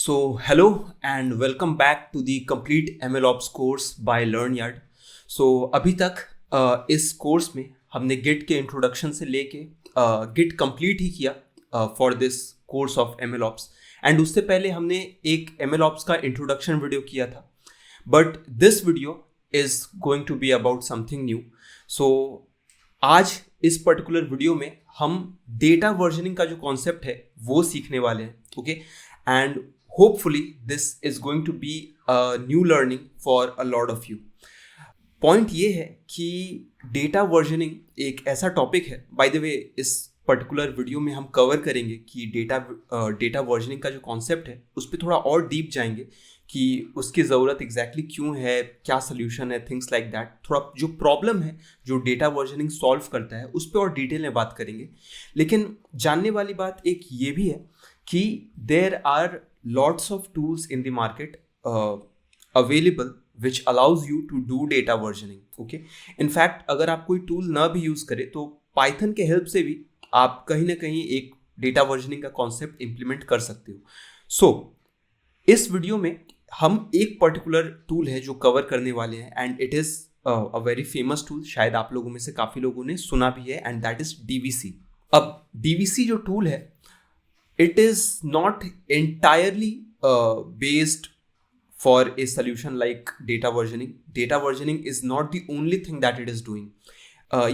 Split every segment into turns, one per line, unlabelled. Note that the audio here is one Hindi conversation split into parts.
Hello and welcome back to the complete MLOPS course by LearnYard. अभी तक इस कोर्स में हमने गिट के इंट्रोडक्शन से लेके गिट कंप्लीट ही किया for this course of MLOPS and उससे पहले हमने एक MLOPS का इंट्रोडक्शन वीडियो किया था. But this video is going to be about something new. आज इस पर्टिकुलर वीडियो में हम डेटा वर्जनिंग का जो कॉन्सेप्ट है वो सीखने वाले हैं. Okay, and hopefully this is going to be a new learning for a lot of you. Point ये है कि डेटा वर्जनिंग एक ऐसा टॉपिक है, बाय द वे इस पर्टिकुलर वीडियो में हम कवर करेंगे कि डेटा वर्जनिंग का जो कॉन्सेप्ट है उस पर थोड़ा और डीप जाएंगे कि उसकी ज़रूरत एग्जैक्टली क्यों है, क्या सोल्यूशन है, थिंग्स लाइक दैट. थोड़ा जो प्रॉब्लम है जो डेटा वर्जनिंग सॉल्व करता है उस पर और डिटेल में बात करेंगे. लेकिन जानने वाली बात एक ये भी है कि there are lots of tools in the market available which allows you to do data versioning. Okay, in fact अगर आप कोई टूल ना भी यूज़ करें तो पाइथन के हेल्प से भी आप कहीं ना कहीं एक डेटा वर्जनिंग का कॉन्सेप्ट इम्प्लीमेंट कर सकते हो. इस वीडियो में हम एक पर्टिकुलर टूल है जो कवर करने वाले हैं and it is a very famous tool. शायद आप लोगों में से काफ़ी लोगों ने सुना भी है एंड दैट इज़ DVC. अब DVC जो टूल है it is not entirely based for a solution like data versioning. Data versioning is not the only thing that it is doing.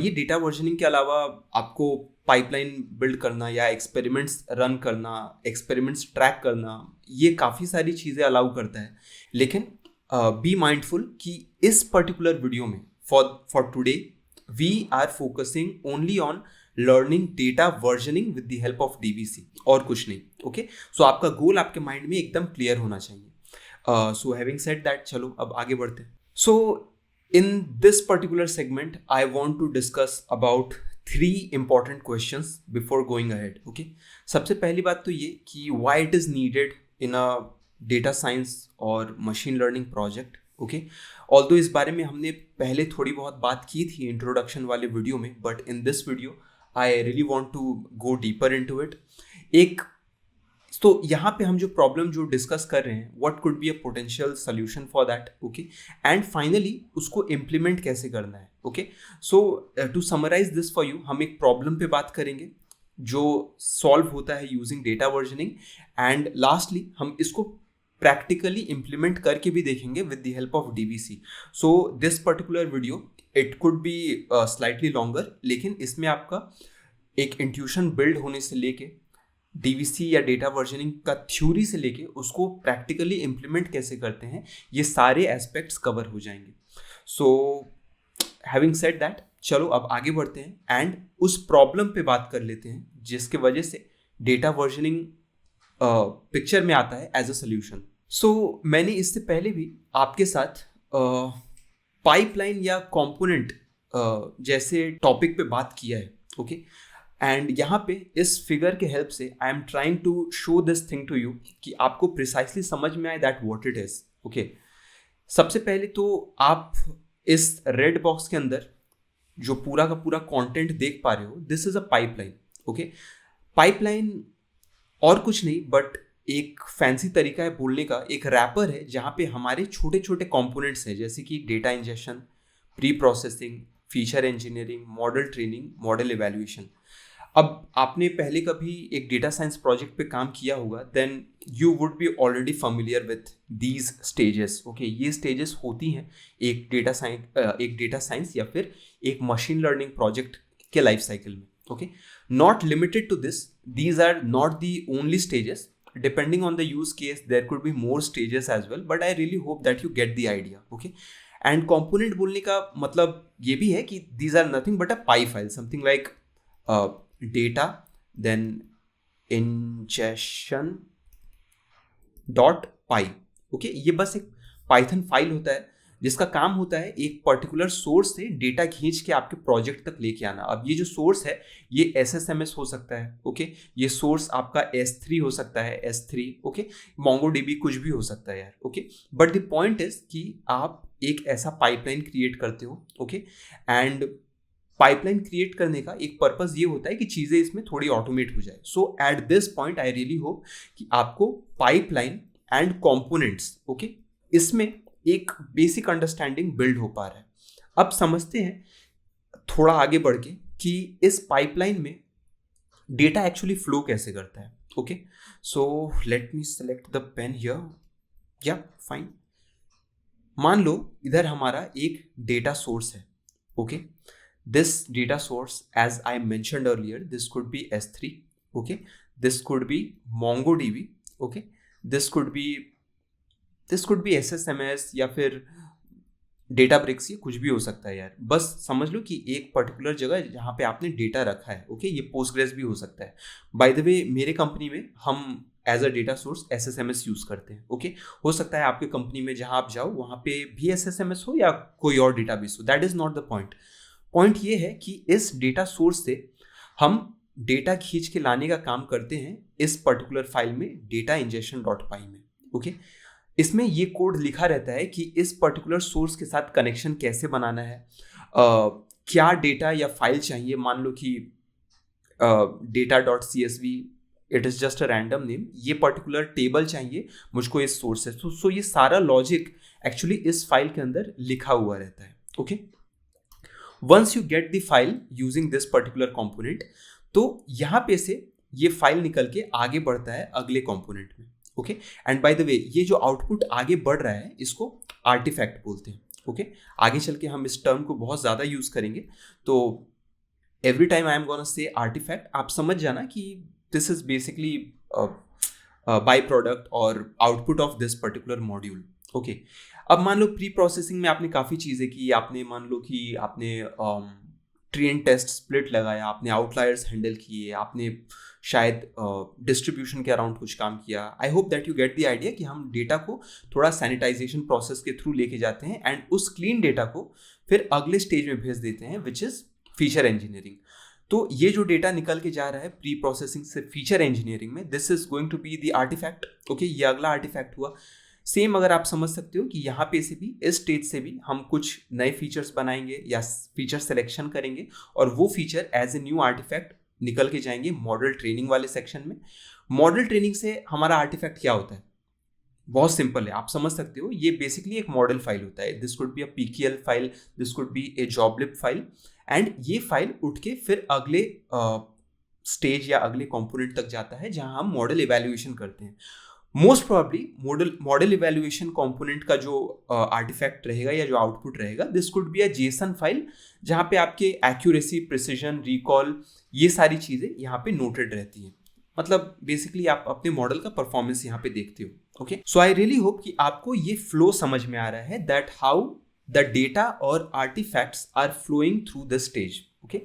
ये डेटा वर्जनिंग के अलावा आपको पाइपलाइन बिल्ड करना या एक्सपेरिमेंट्स रन करना, एक्सपेरिमेंट्स ट्रैक करना, ये काफ़ी सारी चीज़ें अलाउ करता है. लेकिन बी माइंडफुल कि इस पर्टिकुलर वीडियो में for today we are focusing only on learning data versioning with the help of DVC और कुछ नहीं. ओके, सो आपका गोल आपके माइंड में एकदम क्लियर होना चाहिए. सो हैविंग सेड दैट, चलो अब आगे बढ़ते हैं. So in this particular segment I want to discuss about 3 important questions before going ahead. Okay, सबसे पहली बात तो ये कि why it is needed in a data science और machine learning project. Okay, although इस बारे में हमने पहले थोड़ी बहुत बात की थी इंट्रोडक्शन वाले वीडियो में, but in this video I really want to go deeper into it. तो यहाँ पे हम जो प्रॉब्लम जो डिस्कस कर रहे हैं, what could be a potential solution for that. Okay, and finally उसको इम्प्लीमेंट कैसे करना है. Okay, so to summarize this for you, हम एक प्रॉब्लम पे बात करेंगे जो सॉल्व होता है using data versioning, and lastly हम इसको प्रैक्टिकली इम्प्लीमेंट करके भी देखेंगे with the help of DVC. So this particular video it could be slightly longer, लेकिन इसमें आपका एक इंट्यूशन बिल्ड होने से लेके DVC या डेटा वर्जनिंग का थ्योरी से लेके उसको प्रैक्टिकली इम्प्लीमेंट कैसे करते हैं, ये सारे एस्पेक्ट्स कवर हो जाएंगे. सो हैविंग सेड दैट, चलो अब आगे बढ़ते हैं एंड उस प्रॉब्लम पे बात कर लेते हैं जिसके वजह से डेटा वर्जनिंग पिक्चर में आता है एज अ सोल्यूशन. सो मैंने इससे पहले भी आपके साथ पाइपलाइन या कंपोनेंट जैसे टॉपिक पे बात किया है. ओके, एंड यहाँ पे इस फिगर के हेल्प से I am trying to show this thing to you कि आपको प्रिसाइसली समझ में आए that what it is. Okay, सबसे पहले तो आप इस रेड बॉक्स के अंदर जो पूरा का पूरा कंटेंट देख पा रहे हो, this is a pipeline. Okay, pipeline और कुछ नहीं बट एक फैंसी तरीका है बोलने का, एक रैपर है जहाँ पे हमारे छोटे छोटे कंपोनेंट्स हैं, जैसे कि data injection, pre processing, feature engineering, model training, model evaluation. अब आपने पहले कभी एक डेटा साइंस प्रोजेक्ट पे काम किया होगा, then you would be already familiar with these stages. Okay, ये स्टेजेस होती हैं एक डेटा साइंस या फिर एक मशीन लर्निंग प्रोजेक्ट के लाइफ साइकिल में. Okay, not limited to this, these are not the only stages. Depending on the use case, there could be more stages as well, but I really hope that you get the idea. Okay, and component बोलने का मतलब ये भी है कि these are nothing but a py file, something like data, then ingestion dot py. Okay, ये बस एक पाइथन फाइल होता है जिसका काम होता है एक पर्टिकुलर सोर्स से डेटा खींच के आपके प्रोजेक्ट तक लेके आना. अब ये जो सोर्स है ये SSMS हो सकता है. ओके, ये सोर्स आपका S3 हो सकता है, S3. ओके, MongoDB कुछ भी हो सकता है यार. Okay, but the point is कि आप एक ऐसा पाइपलाइन क्रिएट करते हो. ओके, एंड पाइपलाइन क्रिएट करने का एक पर्पस ये होता है कि चीज़ें इसमें थोड़ी ऑटोमेट हो जाए. So at this point I really hope कि आपको पाइपलाइन एंड कंपोनेंट्स, ओके, इसमें एक बेसिक अंडरस्टैंडिंग बिल्ड हो पा रहा है। अब समझते हैं थोड़ा आगे बढ़ के कि इस पाइपलाइन में डेटा एक्चुअली फ्लो कैसे करता है। Okay, so let me select the pen here, या फाइन। मान लो इधर हमारा एक डेटा सोर्स है। Okay, this data source, as I mentioned earlier, this could be S3, okay, this could be MongoDB, okay, this could be SSMS या फिर डेटाब्रिक्स, ये कुछ भी हो सकता है यार। बस समझ लो कि एक पर्टिकुलर जगह जहाँ पे आपने डेटा रखा है। ओके, ये पोस्टग्रेस भी हो सकता है। बाय द वे, मेरे कंपनी में हम as a data source SSMS use करते हैं। ओके, हो सकता है आपके कंपनी में जहाँ आप जाओ वहाँ पे भी SSMS हो या कोई और डेटाबेस हो, that is not the point. Point ये है कि इस डेटा सोर्स से हम डेटा खींच के लाने का काम करते हैं इस पर्टिकुलर फाइल में, डेटा इंजेक्शन डॉट पाई में। ओके, इसमें ये कोड लिखा रहता है कि इस पर्टिकुलर सोर्स के साथ कनेक्शन कैसे बनाना है, क्या डेटा या फाइल चाहिए। मान लो कि data dot CSV, it is just a random name, ये पर्टिकुलर टेबल चाहिए मुझको इस सोर्स से। सो ये सारा लॉजिक एक्चुअली इस फाइल के अंदर लिखा हुआ रहता है। Okay, once you get the file using this particular component, तो यहाँ पे से ये फाइल निकल के आगे बढ़ता है अगले कॉम्पोनेंट में। Okay, and by the way, ये जो आउटपुट आगे बढ़ रहा है इसको आर्टिफैक्ट बोलते हैं। ओके, आगे चल के हम इस टर्म को बहुत ज़्यादा यूज़ करेंगे, तो every time I am gonna say artifact, आप समझ जाना कि this is basically byproduct और output of this particular module. Okay, अब मान लो प्री प्रोसेसिंग में आपने काफ़ी चीज़ें की, आपने मान लो कि आपने ट्री एंड टेस्ट स्प्लिट लगाया, आपने आउटलायर्स हैंडल किए, आपने शायद डिस्ट्रीब्यूशन के अराउंड कुछ काम किया। I hope that you get the idea कि हम डेटा को थोड़ा सैनिटाइजेशन प्रोसेस के थ्रू लेके जाते हैं एंड उस क्लीन डेटा को फिर अगले स्टेज में भेज देते हैं, विच इज़ फीचर इंजीनियरिंग। तो ये जो डेटा निकल के जा रहा है प्री प्रोसेसिंग से फीचर इंजीनियरिंग में, this is going to be the artifact. Okay, ये अगला आर्टिफैक्ट हुआ। सेम अगर आप समझ सकते हो कि यहाँ पे से भी, इस स्टेज से भी हम कुछ नए फीचर्स बनाएंगे या फीचर सिलेक्शन करेंगे और वो feature as a new artifact निकल के जाएंगे मॉडल ट्रेनिंग वाले सेक्शन में। मॉडल ट्रेनिंग से हमारा आर्टिफैक्ट क्या होता है? बहुत सिंपल है, आप समझ सकते हो। ये बेसिकली एक मॉडल फाइल होता है। This could be a PKL file, this could be a joblib file, and ये फाइल उठ के फिर अगले स्टेज या अगले कंपोनेंट तक जाता है जहां हम मॉडल इवैल्यूएशन करते हैं। Most probably model evaluation component का जो आर्टिफैक्ट रहेगा या जो आउटपुट रहेगा, this could be a JSON file, जहाँ पे आपके एक्यूरेसी, प्रिसीजन, रिकॉल, ये सारी चीज़ें यहाँ पे नोटेड रहती हैं। मतलब बेसिकली आप अपने मॉडल का परफॉर्मेंस यहाँ पे देखते हो। Okay, so I really hope कि आपको ये फ्लो समझ में आ रहा है, दैट हाउ द डेटा और artifacts are flowing through the stage. Okay,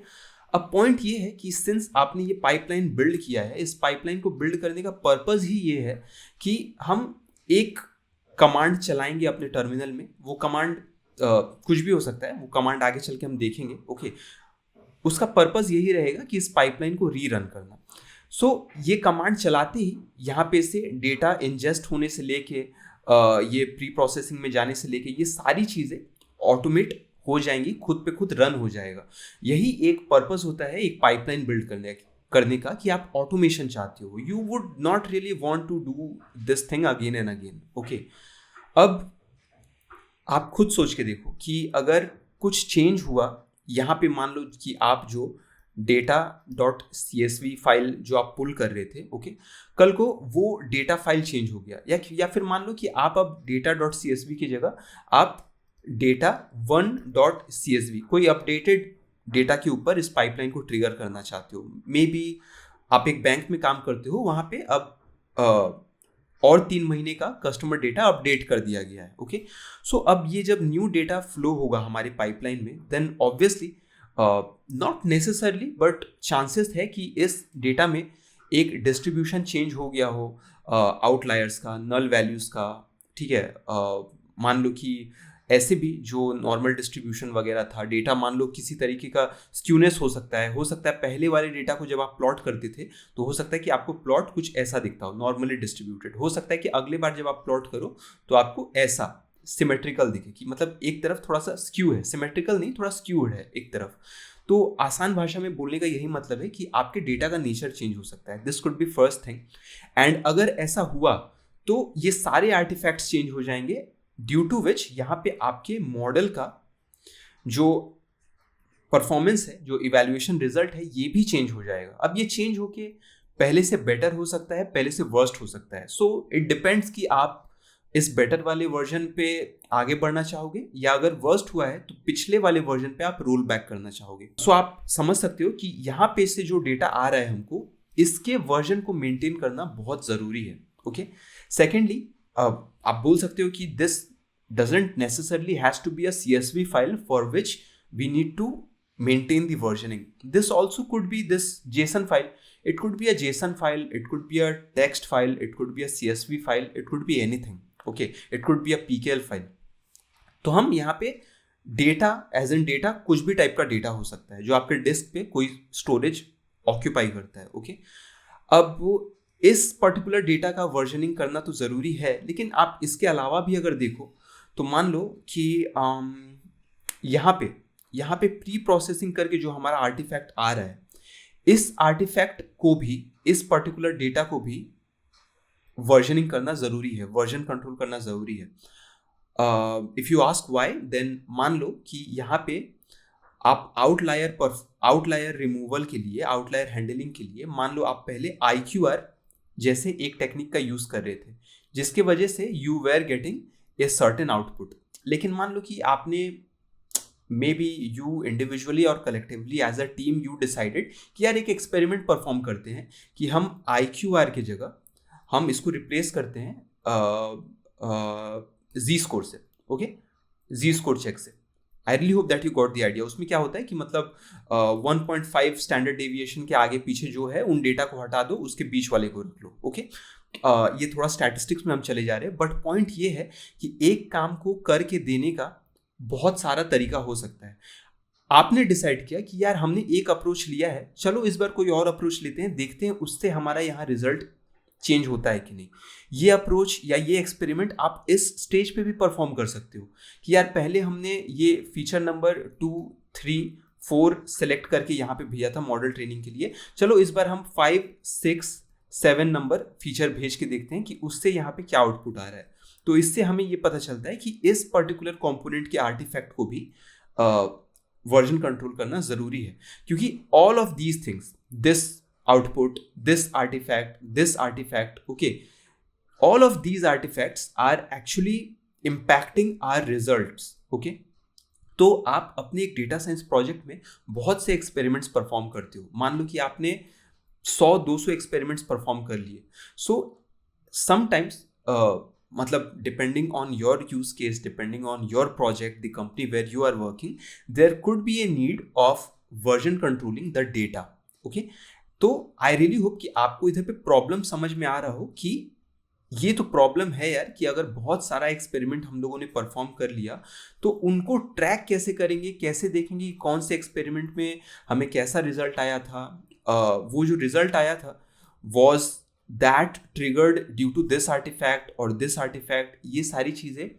अब पॉइंट ये है कि सिंस आपने ये पाइपलाइन बिल्ड किया है, इस पाइपलाइन को बिल्ड करने का पर्पस ही ये है कि हम एक कमांड चलाएंगे अपने टर्मिनल में। वो कमांड कुछ भी हो सकता है, वो कमांड आगे चल के हम देखेंगे। ओके, उसका पर्पस यही रहेगा कि इस पाइपलाइन को रीरन करना। सो ये कमांड चलाते ही यहाँ पे से डेटा इंजेस्ट होने से लेके ये प्री प्रोसेसिंग में जाने से लेके ये सारी चीज़ें ऑटोमेट हो जाएंगी, खुद पे खुद रन हो जाएगा। यही एक पर्पस होता है एक पाइपलाइन बिल्ड करने का कि आप ऑटोमेशन चाहते हो। You would not really want to do this thing again and again. Okay, अब आप खुद सोच के देखो कि अगर कुछ चेंज हुआ यहाँ पे, मान लो कि आप जो data.csv फाइल जो आप पुल कर रहे थे, ओके, कल को वो डेटा फाइल चेंज हो गया, या फिर मान लो कि आप अब data.csv की जगह आप data1.csv कोई अपडेटेड डेटा के ऊपर इस पाइपलाइन को ट्रिगर करना चाहते हो। मे बी आप एक बैंक में काम करते हो, वहाँ पे अब और 3 महीने का कस्टमर डेटा अपडेट कर दिया गया है। ओके, सो अब ये जब न्यू डेटा फ्लो होगा हमारे पाइपलाइन में, then obviously not necessarily but chances है कि इस डेटा में एक डिस्ट्रीब्यूशन चेंज हो गया हो, आउटलायर्स का, नल वैल्यूज़ का। ठीक है, मान लो कि ऐसे भी जो नॉर्मल डिस्ट्रीब्यूशन वगैरह था, डेटा मान लो किसी तरीके का स्क्यूनेस हो सकता है पहले वाले डेटा को जब आप प्लॉट करते थे तो हो सकता है कि आपको प्लॉट कुछ ऐसा दिखता हो, नॉर्मली डिस्ट्रीब्यूटेड। हो सकता है कि अगले बार जब आप प्लॉट करो तो आपको ऐसा सिमेट्रिकल दिखे, कि मतलब एक तरफ थोड़ा सा स्क्यू है, सिमेट्रिकल नहीं, थोड़ा स्क्यूड है एक तरफ। तो आसान भाषा में बोलने का यही मतलब है कि आपके डेटा का नेचर चेंज हो सकता है। This could B first thing. And अगर ऐसा हुआ तो ये सारे आर्टिफैक्ट्स चेंज हो जाएंगे, ड्यू टू विच यहाँ पे आपके मॉडल का जो परफॉर्मेंस है, जो इवैल्यूएशन रिजल्ट है, ये भी चेंज हो जाएगा। अब ये चेंज होके पहले से बेटर हो सकता है, पहले से वर्स्ट हो सकता है। सो इट डिपेंड्स कि आप इस बेटर वाले वर्जन पे आगे बढ़ना चाहोगे, या अगर वर्स्ट हुआ है तो पिछले वाले वर्जन पे आप रोल बैक करना चाहोगे। सो आप समझ सकते हो कि यहाँ पे से जो डेटा आ रहा है हमको, इसके वर्जन को मेंटेन करना बहुत ज़रूरी है। ओके, सेकेंडली आप बोल सकते हो कि this doesn't necessarily has to be a CSV file for which we need to maintain the versioning. This also could be this JSON file. It could be a JSON file, it could be a text file, it could be a CSV file, it could be anything. Okay, it could be a PKL file. तो हम यहाँ पे डेटा एज एन डेटा कुछ भी टाइप का डेटा हो सकता है जो आपके डिस्क पे कोई स्टोरेज ऑक्यूपाई करता है। ओके, अब इस पर्टिकुलर डेटा का वर्जनिंग करना तो ज़रूरी है, लेकिन आप इसके अलावा भी अगर देखो तो मान लो कि यहाँ पे प्री प्रोसेसिंग करके जो हमारा आर्टिफैक्ट आ रहा है, इस आर्टिफैक्ट को भी, इस पर्टिकुलर डेटा को भी वर्जनिंग करना ज़रूरी है, वर्जन कंट्रोल करना ज़रूरी है। If you ask why, then मान लो कि यहाँ पे आप आउटलायर रिमूवल के लिए, आउटलायर हैंडलिंग के लिए, मान लो आप पहले IQR जैसे एक टेक्निक का यूज़ कर रहे थे, जिसके वजह से you were getting a certain output. लेकिन मान लो कि आपने मे बी यू इंडिविजुअली और collectively as a team you decided कि यार एक एक्सपेरिमेंट परफॉर्म करते हैं कि हम IQR की जगह हम इसको रिप्लेस करते हैं Z स्कोर से। ओके, Z स्कोर चेक से। आई really hope that you got the idea. उसमें क्या होता है कि मतलब 1.5 स्टैंडर्ड डेविएशन के आगे पीछे जो है उन डेटा को हटा दो, उसके बीच वाले को रख लो। ओके, ये थोड़ा स्टैटिस्टिक्स में हम चले जा रहे हैं, बट पॉइंट ये है कि एक काम को करके देने का बहुत सारा तरीका हो सकता है। आपने डिसाइड किया कि यार हमने एक अप्रोच लिया है, चलो इस बार कोई और अप्रोच लेते हैं, देखते हैं उससे हमारा यहाँ रिजल्ट चेंज होता है कि नहीं। ये अप्रोच या ये एक्सपेरिमेंट आप इस स्टेज पे भी परफॉर्म कर सकते हो कि यार पहले हमने ये फीचर नंबर 2, 3, 4 सेलेक्ट करके यहाँ पे भेजा था मॉडल ट्रेनिंग के लिए, चलो इस बार हम 5, 6, 7 नंबर फीचर भेज के देखते हैं कि उससे यहाँ पे क्या आउटपुट आ रहा है। तो इससे हमें ये पता चलता है कि इस पर्टिकुलर कंपोनेंट के आर्टिफैक्ट को भी वर्जन कंट्रोल करना ज़रूरी है, क्योंकि all of these things, this output, this artifact, okay, all of these artifacts are actually impacting our results. Okay, तो आप अपने एक डेटा साइंस प्रोजेक्ट में बहुत से एक्सपेरिमेंट्स परफॉर्म करते हो। मान लो कि आपने 100-200 एक्सपेरिमेंट्स परफॉर्म कर लिए। सो समटाइम्स मतलब depending on your use case, depending on your project, the company where you are working, there could be a need of version controlling the data. Okay, तो आई रियली होप कि आपको इधर पे प्रॉब्लम समझ में आ रहा हो कि ये तो प्रॉब्लम है यार कि अगर बहुत सारा एक्सपेरिमेंट हम लोगों ने परफॉर्म कर लिया तो उनको ट्रैक कैसे करेंगे, कैसे देखेंगे कि कौन से एक्सपेरिमेंट में हमें कैसा रिजल्ट आया था, वो जो रिजल्ट आया था was that triggered due to this artifact और दिस आर्टिफैक्ट। ये सारी चीज़ें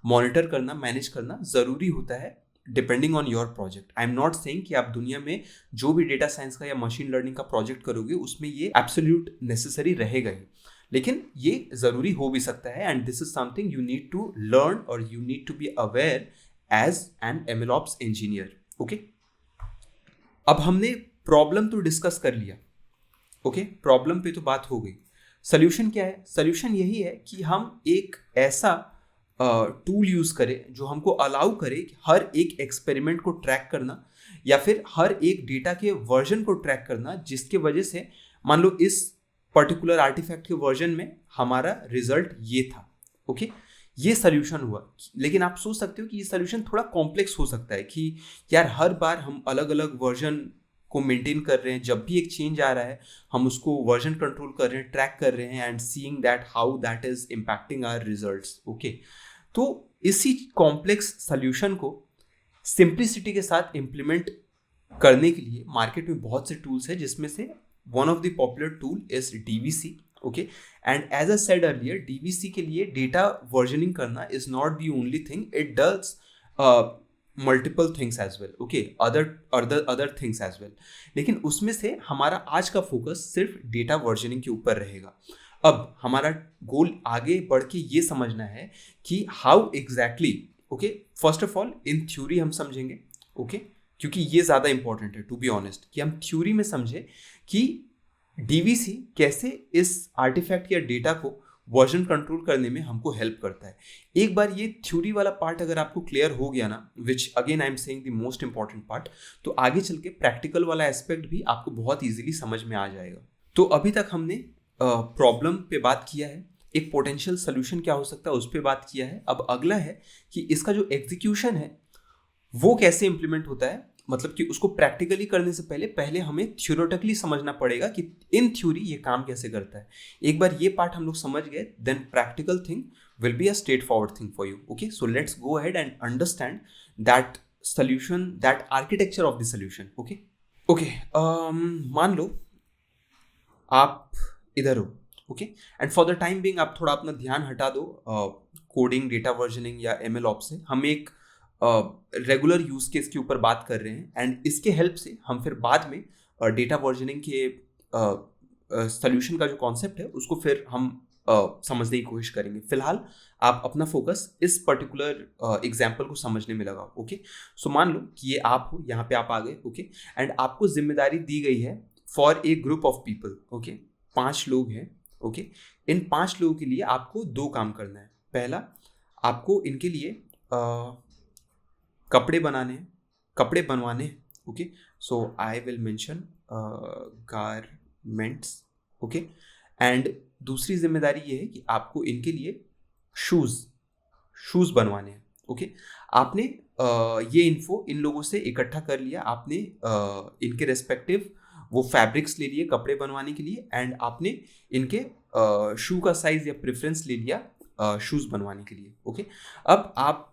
मॉनिटर करना, मैनेज करना ज़रूरी होता है depending on your project. I am not saying कि आप दुनिया में जो भी डेटा साइंस का या मशीन लर्निंग का प्रोजेक्ट करोगे उसमें ये एब्सोल्यूट नेसेसरी रहेगा ही, लेकिन ये ज़रूरी हो भी सकता है। And this is something you need to learn और you need to be aware as an MLOps engineer. Okay, अब हमने प्रॉब्लम तो डिस्कस कर लिया। ओके, प्रॉब्लम पे तो बात हो गई। सोल्यूशन क्या है? सोल्यूशन यही है कि हम एक ऐसा टूल यूज़ करें जो हमको अलाउ करे कि हर एक एक्सपेरिमेंट को ट्रैक करना या फिर हर एक डेटा के वर्जन को ट्रैक करना, जिसके वजह से मान लो इस पर्टिकुलर आर्टिफैक्ट के वर्जन में हमारा रिजल्ट ये था। ओके, ये सोल्यूशन हुआ। लेकिन आप सोच सकते हो कि ये सोल्यूशन थोड़ा कॉम्प्लेक्स हो सकता है कि यार हर बार हम अलग अलग वर्जन को मेंटेन कर रहे हैं, जब भी एक चेंज आ रहा है हम उसको वर्जन कंट्रोल कर रहे हैं, ट्रैक कर रहे हैं and seeing that how that is impacting our results. Okay, तो इसी कॉम्प्लेक्स सॉल्यूशन को सिंप्लिसिटी के साथ इम्प्लीमेंट करने के लिए मार्केट में बहुत से टूल्स हैं, जिसमें से one of the popular tool is DVC। Okay, and as I said earlier, DVC के लिए डेटा वर्जनिंग करना is not the only thing, it does multiple things as well. Okay, other things as well, लेकिन उसमें से हमारा आज का फोकस सिर्फ डेटा वर्जनिंग के ऊपर रहेगा। अब हमारा गोल आगे बढ़ के ये समझना है कि how exactly, okay, first of all in theory हम समझेंगे, ओके, क्योंकि ये ज़्यादा इंपॉर्टेंट है टू बी ऑनेस्ट, कि हम थ्योरी में समझे कि डीवीसी कैसे इस आर्टिफैक्ट या डेटा को वर्जन कंट्रोल करने में हमको हेल्प करता है। एक बार ये थ्योरी वाला पार्ट अगर आपको क्लियर हो गया ना, which again I am saying the most important part, तो आगे चल के प्रैक्टिकल वाला एस्पेक्ट भी आपको बहुत ईजिली समझ में आ जाएगा। तो अभी तक हमने प्रॉब्लम पे बात किया है, एक पोटेंशियल सोल्यूशन क्या हो सकता है उस पर बात किया है। अब अगला है कि इसका जो एग्जीक्यूशन है वो कैसे इंप्लीमेंट होता है, मतलब कि उसको प्रैक्टिकली करने से पहले हमें थ्योरेटिकली समझना पड़ेगा कि इन थ्योरी ये काम कैसे करता है। एक बार ये पार्ट हम लोग समझ गए, then practical thing will be a straightforward thing for you. Okay, so let's go ahead and understand that solution, that architecture of the solution. Okay okay, मान लो आप इधर हो, okay, and for the time being आप थोड़ा अपना ध्यान हटा दो कोडिंग, डेटा वर्जनिंग या MLOps से। हम एक रेगुलर यूज केस के ऊपर बात कर रहे हैं, एंड इसके हेल्प से हम फिर बाद में डेटा वर्जनिंग के सोल्यूशन का जो कॉन्सेप्ट है उसको फिर हम समझने की कोशिश करेंगे। फिलहाल आप अपना फोकस इस पर्टिकुलर एग्जाम्पल को समझने में लगाओ। ओके, सो मान लो कि ये आप हो, यहाँ पे आप आ गए, ओके, एंड आपको जिम्मेदारी दी गई है for a group of people. Okay, 5 लोग हैं। ओके, इन 5 लोगों के लिए आपको 2 काम करना है। पहला, आपको इनके लिए कपड़े बनाने हैं, कपड़े बनवाने हैं। Okay, so I will mention garments. Okay, and दूसरी जिम्मेदारी ये है कि आपको इनके लिए शूज़ बनवाने हैं। ओके, आपने ये इन्फो इन लोगों से इकट्ठा कर लिया, आपने इनके रेस्पेक्टिव वो फैब्रिक्स ले लिए कपड़े बनवाने के लिए, एंड आपने इनके शू का साइज या प्रेफरेंस ले लिया शूज़ बनवाने के लिए। ओके, अब आप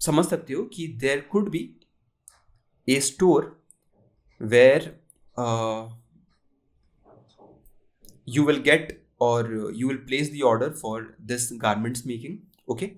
समझ सकते हो कि there could be a store where you will get or you will place the order for this garments making. Okay,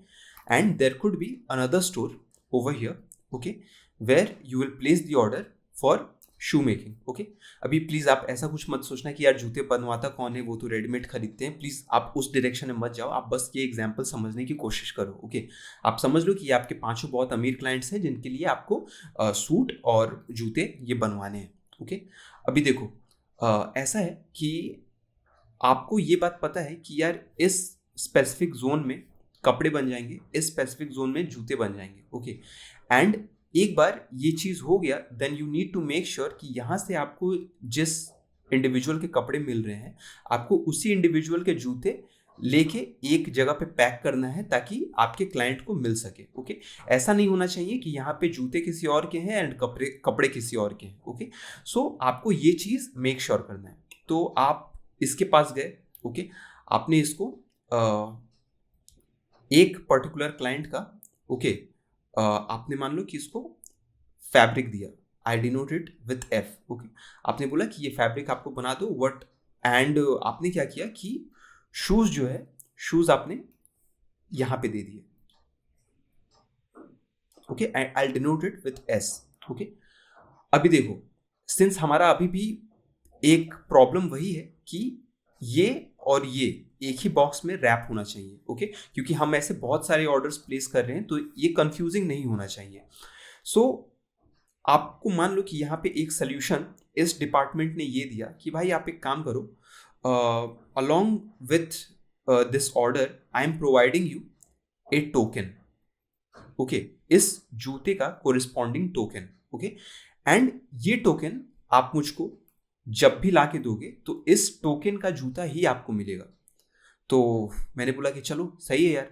and there could be another store over here, okay, where you will place the order for shoe making. Okay, अभी प्लीज़ आप ऐसा कुछ मत सोचना कि यार जूते बनवाता कौन है, वो तो रेडीमेड खरीदते हैं। प्लीज़ आप उस डायरेक्शन में मत जाओ, आप बस ये एग्जाम्पल समझने की कोशिश करो। ओके, आप समझ लो कि ये आपके 5 बहुत अमीर क्लाइंट्स हैं जिनके लिए आपको सूट और जूते ये बनवाने हैं। ओके, अभी देखो ऐसा है कि आपको ये बात पता है कि यार इस स्पेसिफिक जोन में कपड़े बन जाएंगे, इस स्पेसिफिक जोन में जूते बन जाएंगे। ओके, एंड एक बार ये चीज़ हो गया, then you need to make sure कि यहाँ से आपको जिस इंडिविजुअल के कपड़े मिल रहे हैं आपको उसी इंडिविजुअल के जूते लेके एक जगह पे पैक करना है ताकि आपके क्लाइंट को मिल सके। ओके, ऐसा नहीं होना चाहिए कि यहाँ पे जूते किसी और के हैं एंड कपड़े किसी और के हैं। ओके, सो आपको ये चीज़ मेक श्योर करना है। तो आप इसके पास गए, ओके, आपने इसको एक पर्टिकुलर क्लाइंट का, ओके, आपने मान लो कि इसको फैब्रिक दिया, I denote it with F। Okay, आपने बोला कि ये फैब्रिक आपको बना दो व्हाट, एंड आपने क्या किया कि शूज़ जो है, शूज़ आपने यहाँ पे दे दिए। Okay, I denote it with S। Okay, अभी देखो, सिंस हमारा अभी भी एक प्रॉब्लम वही है कि ये और ये एक ही बॉक्स में रैप होना चाहिए। ओके, क्योंकि हम ऐसे बहुत सारे ऑर्डर्स प्लेस कर रहे हैं तो ये कंफ्यूजिंग नहीं होना चाहिए। सो आपको मान लो कि यहाँ पे एक सोल्यूशन इस डिपार्टमेंट ने ये दिया कि भाई आप एक काम करो, along with this order I am providing U A token. Okay, इस जूते का कोरिस्पॉन्डिंग टोकन। ओके, एंड ये टोकन आप मुझको जब भी ला के दोगे तो इस टोकन का जूता ही आपको मिलेगा। तो मैंने बोला कि चलो सही है यार।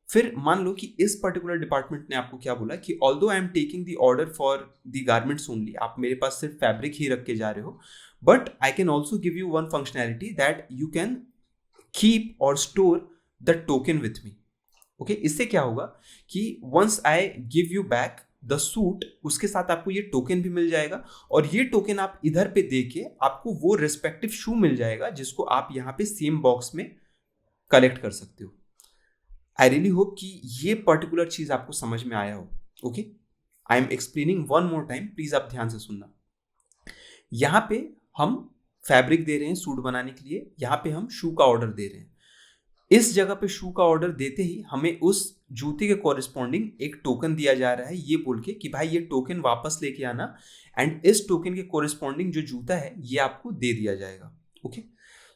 फिर मान लो कि इस पर्टिकुलर डिपार्टमेंट ने आपको क्या बोला कि although I am taking the order for the garments only, आप मेरे पास सिर्फ फैब्रिक ही रख के जा रहे हो, but I can also give you one functionality that you can keep और store the token with me. Okay, इससे क्या होगा कि once I give you back the suit, उसके साथ आपको ये टोकन भी मिल जाएगा, और ये टोकन आप इधर पे दे के आपको वो रिस्पेक्टिव शू मिल जाएगा जिसको आप यहाँ पे सेम बॉक्स में कलेक्ट कर सकते हो। आई रियली होप कि ये पर्टिकुलर चीज आपको समझ में आया हो। Okay, I am explaining one more time, please आप ध्यान से सुनना। यहाँ पे हम फैब्रिक दे रहे हैं सूट बनाने के लिए, यहाँ पे हम शू का ऑर्डर दे रहे हैं। इस जगह पे शू का ऑर्डर देते ही हमें उस जूते के कॉरिस्पॉन्डिंग एक टोकन दिया जा रहा है, ये बोल के कि भाई ये टोकन वापस लेके आना, एंड इस टोकन के कॉरिस्पॉन्डिंग जो जूता है ये आपको दे दिया जाएगा। Okay,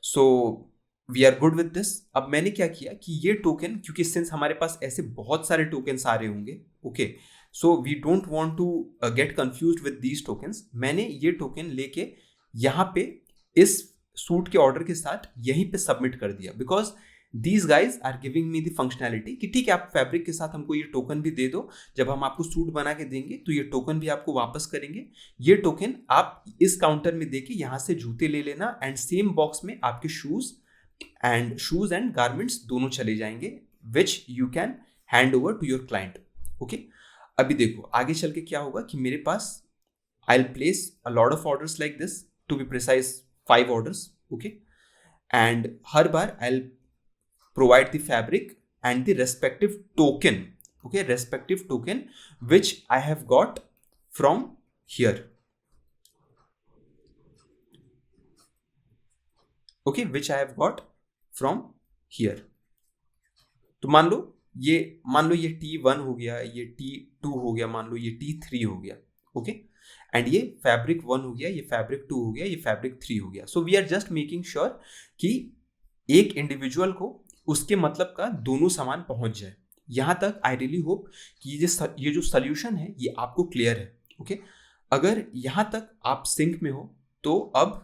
so we are good with this. अब मैंने क्या किया कि ये टोकन, क्योंकि सिंस हमारे पास ऐसे बहुत सारे टोकन्स आ रहे होंगे, okay, so we don't want to get confused with these tokens, मैंने ये टोकन लेके यहाँ पे इस सूट के ऑर्डर के साथ यहीं पे सबमिट कर दिया, because these guys are giving me the functionality कि ठीक है आप फैब्रिक के साथ हमको ये टोकन भी दे दो, जब हम आपको सूट बना के देंगे तो ये टोकन भी आपको वापस करेंगे, ये टोकन आप इस काउंटर में देके यहाँ से जूते ले लेना, एंड सेम बॉक्स में आपके शूज एंड गारमेंट्स दोनों चले जाएंगे, which you can hand over to your client. Okay, अभी देखो आगे चल के क्या होगा कि मेरे पास I will place a lot of orders like this, to be precise 5 orders, okay, and हर बार I will provide the fabric and the respective token, okay, respective token which I have got from here, okay, which I have got from here। तो मान लो ये T1 हो गया, ये T2 हो गया, मान लो ये T3 हो गया, ओके, एंड ये फैब्रिक 1 हो गया, ये फैब्रिक 2 हो गया, ये फैब्रिक 3 हो गया। So we are just making sure कि एक इंडिविजुअल को उसके मतलब का दोनों सामान पहुंच जाए। यहां तक आई रियली होप कि ये जो सोल्यूशन है ये आपको क्लियर है। ओके, अगर यहां तक आप सिंक में हो तो अब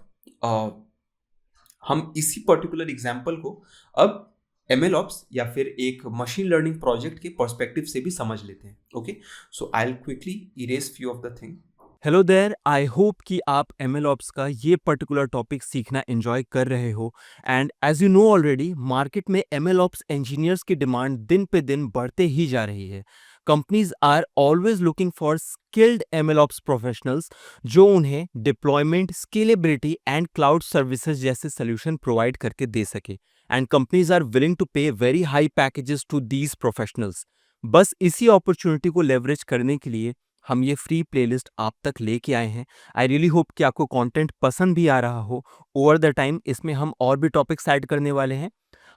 हम इसी पर्टिकुलर एग्जांपल को अब MLOps या फिर एक मशीन लर्निंग प्रोजेक्ट के पर्सपेक्टिव से भी समझ लेते हैं। Okay, so I will quickly erase few of the thing.
Hello there, I hope कि आप MLOps का ये पर्टिकुलर टॉपिक सीखना एंजॉय कर रहे हो। And as you know already, market में MLOps इंजीनियर्स की डिमांड दिन पे दिन बढ़ते ही जा रही है। Companies are always looking for skilled MLOps professionals जो उन्हें deployment, scalability and cloud services जैसे सोल्यूशन प्रोवाइड करके दे सके। And companies are willing to pay very high packages to these professionals. बस इसी अपॉर्चुनिटी को लेवरेज करने के लिए हम ये फ्री प्लेलिस्ट आप तक लेके आए हैं। आई रियली होप कि आपको कंटेंट पसंद भी आ रहा हो। ओवर द टाइम इसमें हम और भी टॉपिक्स ऐड करने वाले हैं।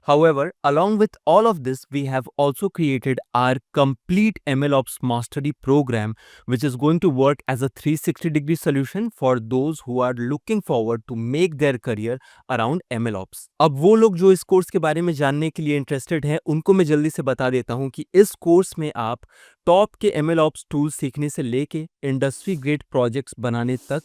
However, along with all of this, we have also created our complete MLOps Mastery program, which is going to work as a 360-degree solution for those who are looking forward to make their career around MLOps. अब वो लोग जो इस कोर्स के बारे में जानने के लिए इंटरेस्टेड हैं, उनको मैं जल्दी से बता देता हूँ कि इस कोर्स में आप टॉप के MLOps टूल्स सीखने से लेके इंडस्ट्री ग्रेड प्रोजेक्ट्स बनाने तक,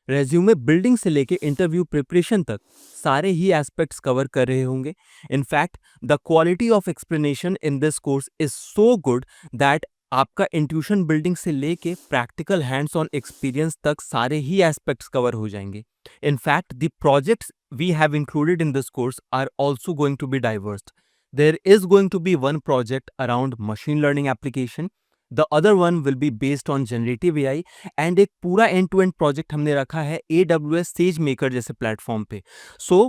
रेज्यूमे बिल्डिंग से लेके इंटरव्यू प्रिपरेशन तक सारे ही एस्पेक्ट्स कवर कर रहे होंगे। In fact the quality of explanation in this course is so good that आपका इंट्यूशन बिल्डिंग से लेके प्रैक्टिकल हैंड्स ऑन एक्सपीरियंस तक सारे ही एस्पेक्ट्स कवर हो जाएंगे। In fact the projects we have included in this course are also going to be diverse. There is going to be one project around machine learning application. The other one will be based on generative AI and एक पूरा end to end project हमने रखा है AWS SageMaker जैसे प्लेटफॉर्म पे। So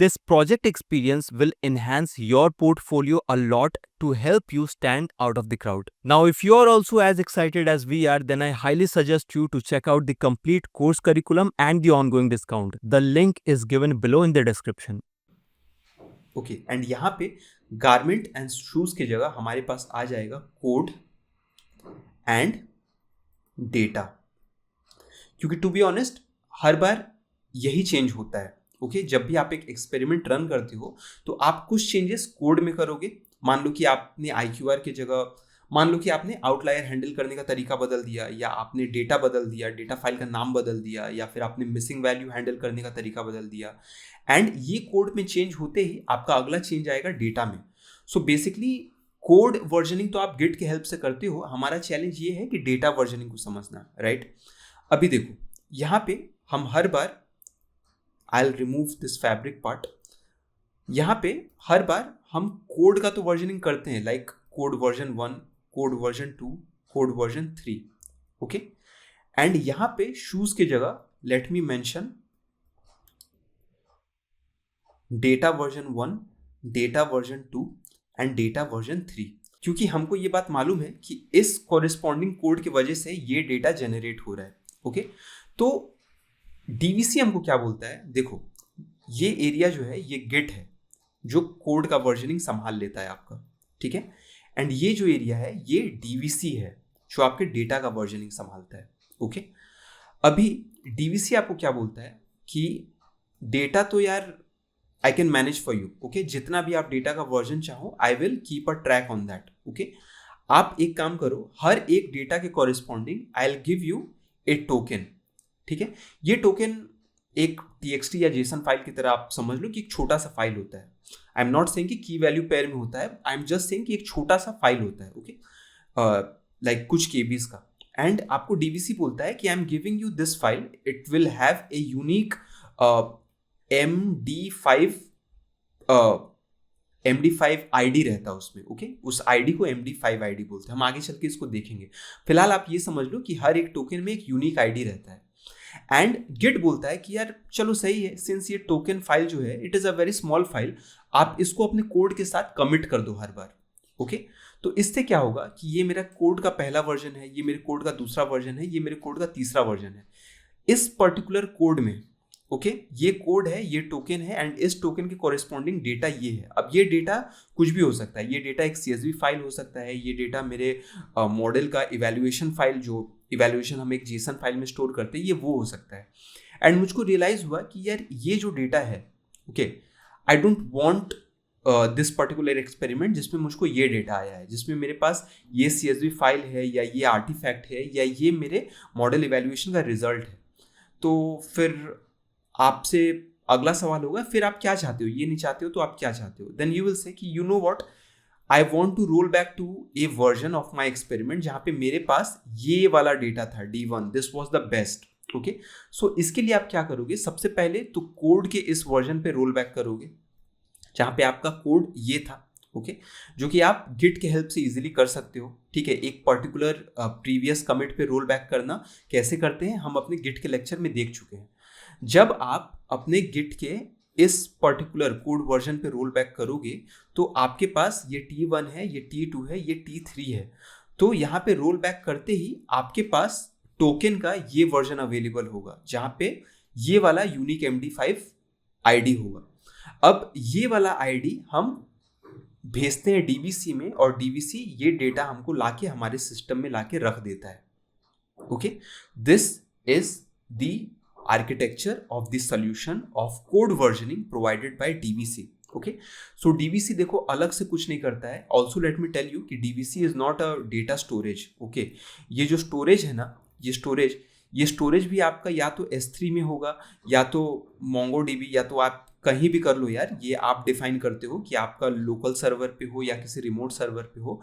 this project experience will enhance your portfolio a lot to help you stand out of the crowd. Now, if you are also as excited as we are, then I highly suggest you to check out the complete course curriculum and the ongoing discount. The link is given below in the description.
Okay, and यहाँ पे गारमेंट एंड शूज की जगह हमारे पास आ जाएगा कोड एंड डेटा, क्योंकि टू बी ऑनेस्ट हर बार यही चेंज होता है। ओके, जब भी आप एक एक्सपेरिमेंट रन करते हो तो आप कुछ चेंजेस कोड में करोगे। मान लो कि आपने IQR की जगह, मान लो कि आपने आउटलायर हैंडल करने का तरीका बदल दिया, या आपने डेटा बदल दिया, डेटा फाइल का नाम बदल दिया, या फिर आपने मिसिंग वैल्यू हैंडल करने का तरीका बदल दिया, एंड ये कोड में चेंज होते ही आपका अगला चेंज आएगा डेटा में। सो बेसिकली कोड वर्जनिंग तो आप गिट के हेल्प से करते हो, हमारा चैलेंज ये है कि डेटा वर्जनिंग को समझना, राइट। अभी देखो यहाँ पे हम हर बार, I will remove this fabric part, यहाँ पे हर बार हम कोड का तो वर्जनिंग करते हैं, like code version 1, code version 2, code version 3, okay. And यहाँ पे शूज की जगह let me mention data version 1, data version 2 and data version 3, क्योंकि हमको ये बात मालूम है कि इस कॉरेस्पॉन्डिंग कोड की वजह से ये डेटा जनरेट हो रहा है। ओके, तो DVC हमको क्या बोलता है, देखो ये एरिया जो है ये गिट है जो कोड का वर्जनिंग संभाल लेता है आपका, ठीक है। एंड ये जो एरिया है ये डीवीसी है जो आपके डेटा का वर्जनिंग संभालता है, ओके। अभी डीवीसी आपको क्या बोलता है कि डेटा तो यार I can manage for you, okay. जितना भी आप डेटा का वर्जन चाहो I will keep a track on that, okay. आप एक काम करो, हर एक डेटा के corresponding I will give you A token, ठीक है। ये टोकन एक txt या जेसन फाइल की तरह आप समझ लो कि एक छोटा सा फाइल होता है। आई एम नॉट सेइंग कि की वैल्यू पेयर में होता है, आई एम जस्ट सेइंग कि एक छोटा सा फाइल होता है, ओके, लाइक कुछ केबीज का। एंड आपको डीवीसी बोलता है कि I am giving you this file, it will have a unique MD5 ID रहता है उसमें, ओके। उस आईडी को MD5 आईडी बोलते हैं, हम आगे चल के इसको देखेंगे। फिलहाल आप ये समझ लो कि हर एक टोकन में एक यूनिक आईडी रहता है। एंड गिट बोलता है कि यार चलो सही है, सिंस ये टोकन फाइल जो है it is a very small file, आप इसको अपने कोड के साथ कमिट कर दो हर बार, ओके। तो इससे क्या होगा कि ये मेरा कोड का पहला वर्जन है, ये मेरे कोड का दूसरा वर्जन है, ये मेरे कोड का तीसरा वर्जन है। इस पर्टिकुलर कोड में, ओके, ये कोड है, ये टोकन है एंड इस टोकन के कॉरेस्पॉन्डिंग डेटा ये है। अब ये डेटा कुछ भी हो सकता है, ये डेटा एक CSV फाइल हो सकता है, ये डेटा मेरे मॉडल का इवैल्यूएशन फाइल, जो इवैल्यूएशन हम एक जेसन फाइल में स्टोर करते हैं, ये वो हो सकता है। एंड मुझको रियलाइज हुआ कि यार ये जो डेटा है, okay, I don't want this particular experiment जिसमें मुझको ये डेटा आया है, जिसमें मेरे पास ये CSV फाइल है या ये आर्टिफैक्ट है या ये मेरे मॉडल इवैल्यूएशन का रिजल्ट है। तो फिर आपसे अगला सवाल होगा, फिर आप क्या चाहते हो? ये नहीं चाहते हो तो आप क्या चाहते हो? देन यू विल से कि you know what, I want to roll back to a version of my experiment जहाँ पे मेरे पास ये वाला डेटा था D1, this was the best, okay. So इसके लिए आप क्या करोगे, सबसे पहले तो कोड के इस वर्जन पे रोल बैक करोगे जहाँ पे आपका कोड ये था, ओके, जो कि आप गिट के हेल्प से इजीली कर सकते हो, ठीक है। एक पर्टिकुलर प्रीवियस कमिट पे रोल बैक करना कैसे करते हैं हम अपने गिट के लेक्चर में देख चुके हैं। जब आप अपने गिट के इस पर्टिकुलर कोड वर्जन पे रोल बैक करोगे तो आपके पास ये T1 है, ये T2 है, ये T3 है। तो यहाँ पे रोल बैक करते ही आपके पास टोकन का ये वर्जन अवेलेबल होगा जहाँ पे ये वाला यूनिक MD5 आईडी होगा। अब ये वाला आईडी हम भेजते हैं DVC में और DVC ये डेटा हमको लाके हमारे सिस्टम में लाके रख देता है, okay. This is the architecture of the solution of code versioning provided by DVC, okay। so DVC देखो अलग से कुछ नहीं करता है। also let me tell you कि DVC is not a data storage, okay। ये जो storage है ना, ये storage भी आपका या तो S3 में होगा या तो MongoDB, या तो आप कहीं भी कर लो यार, ये आप डिफाइन करते हो कि आपका लोकल सर्वर पे हो या किसी रिमोट सर्वर पे हो।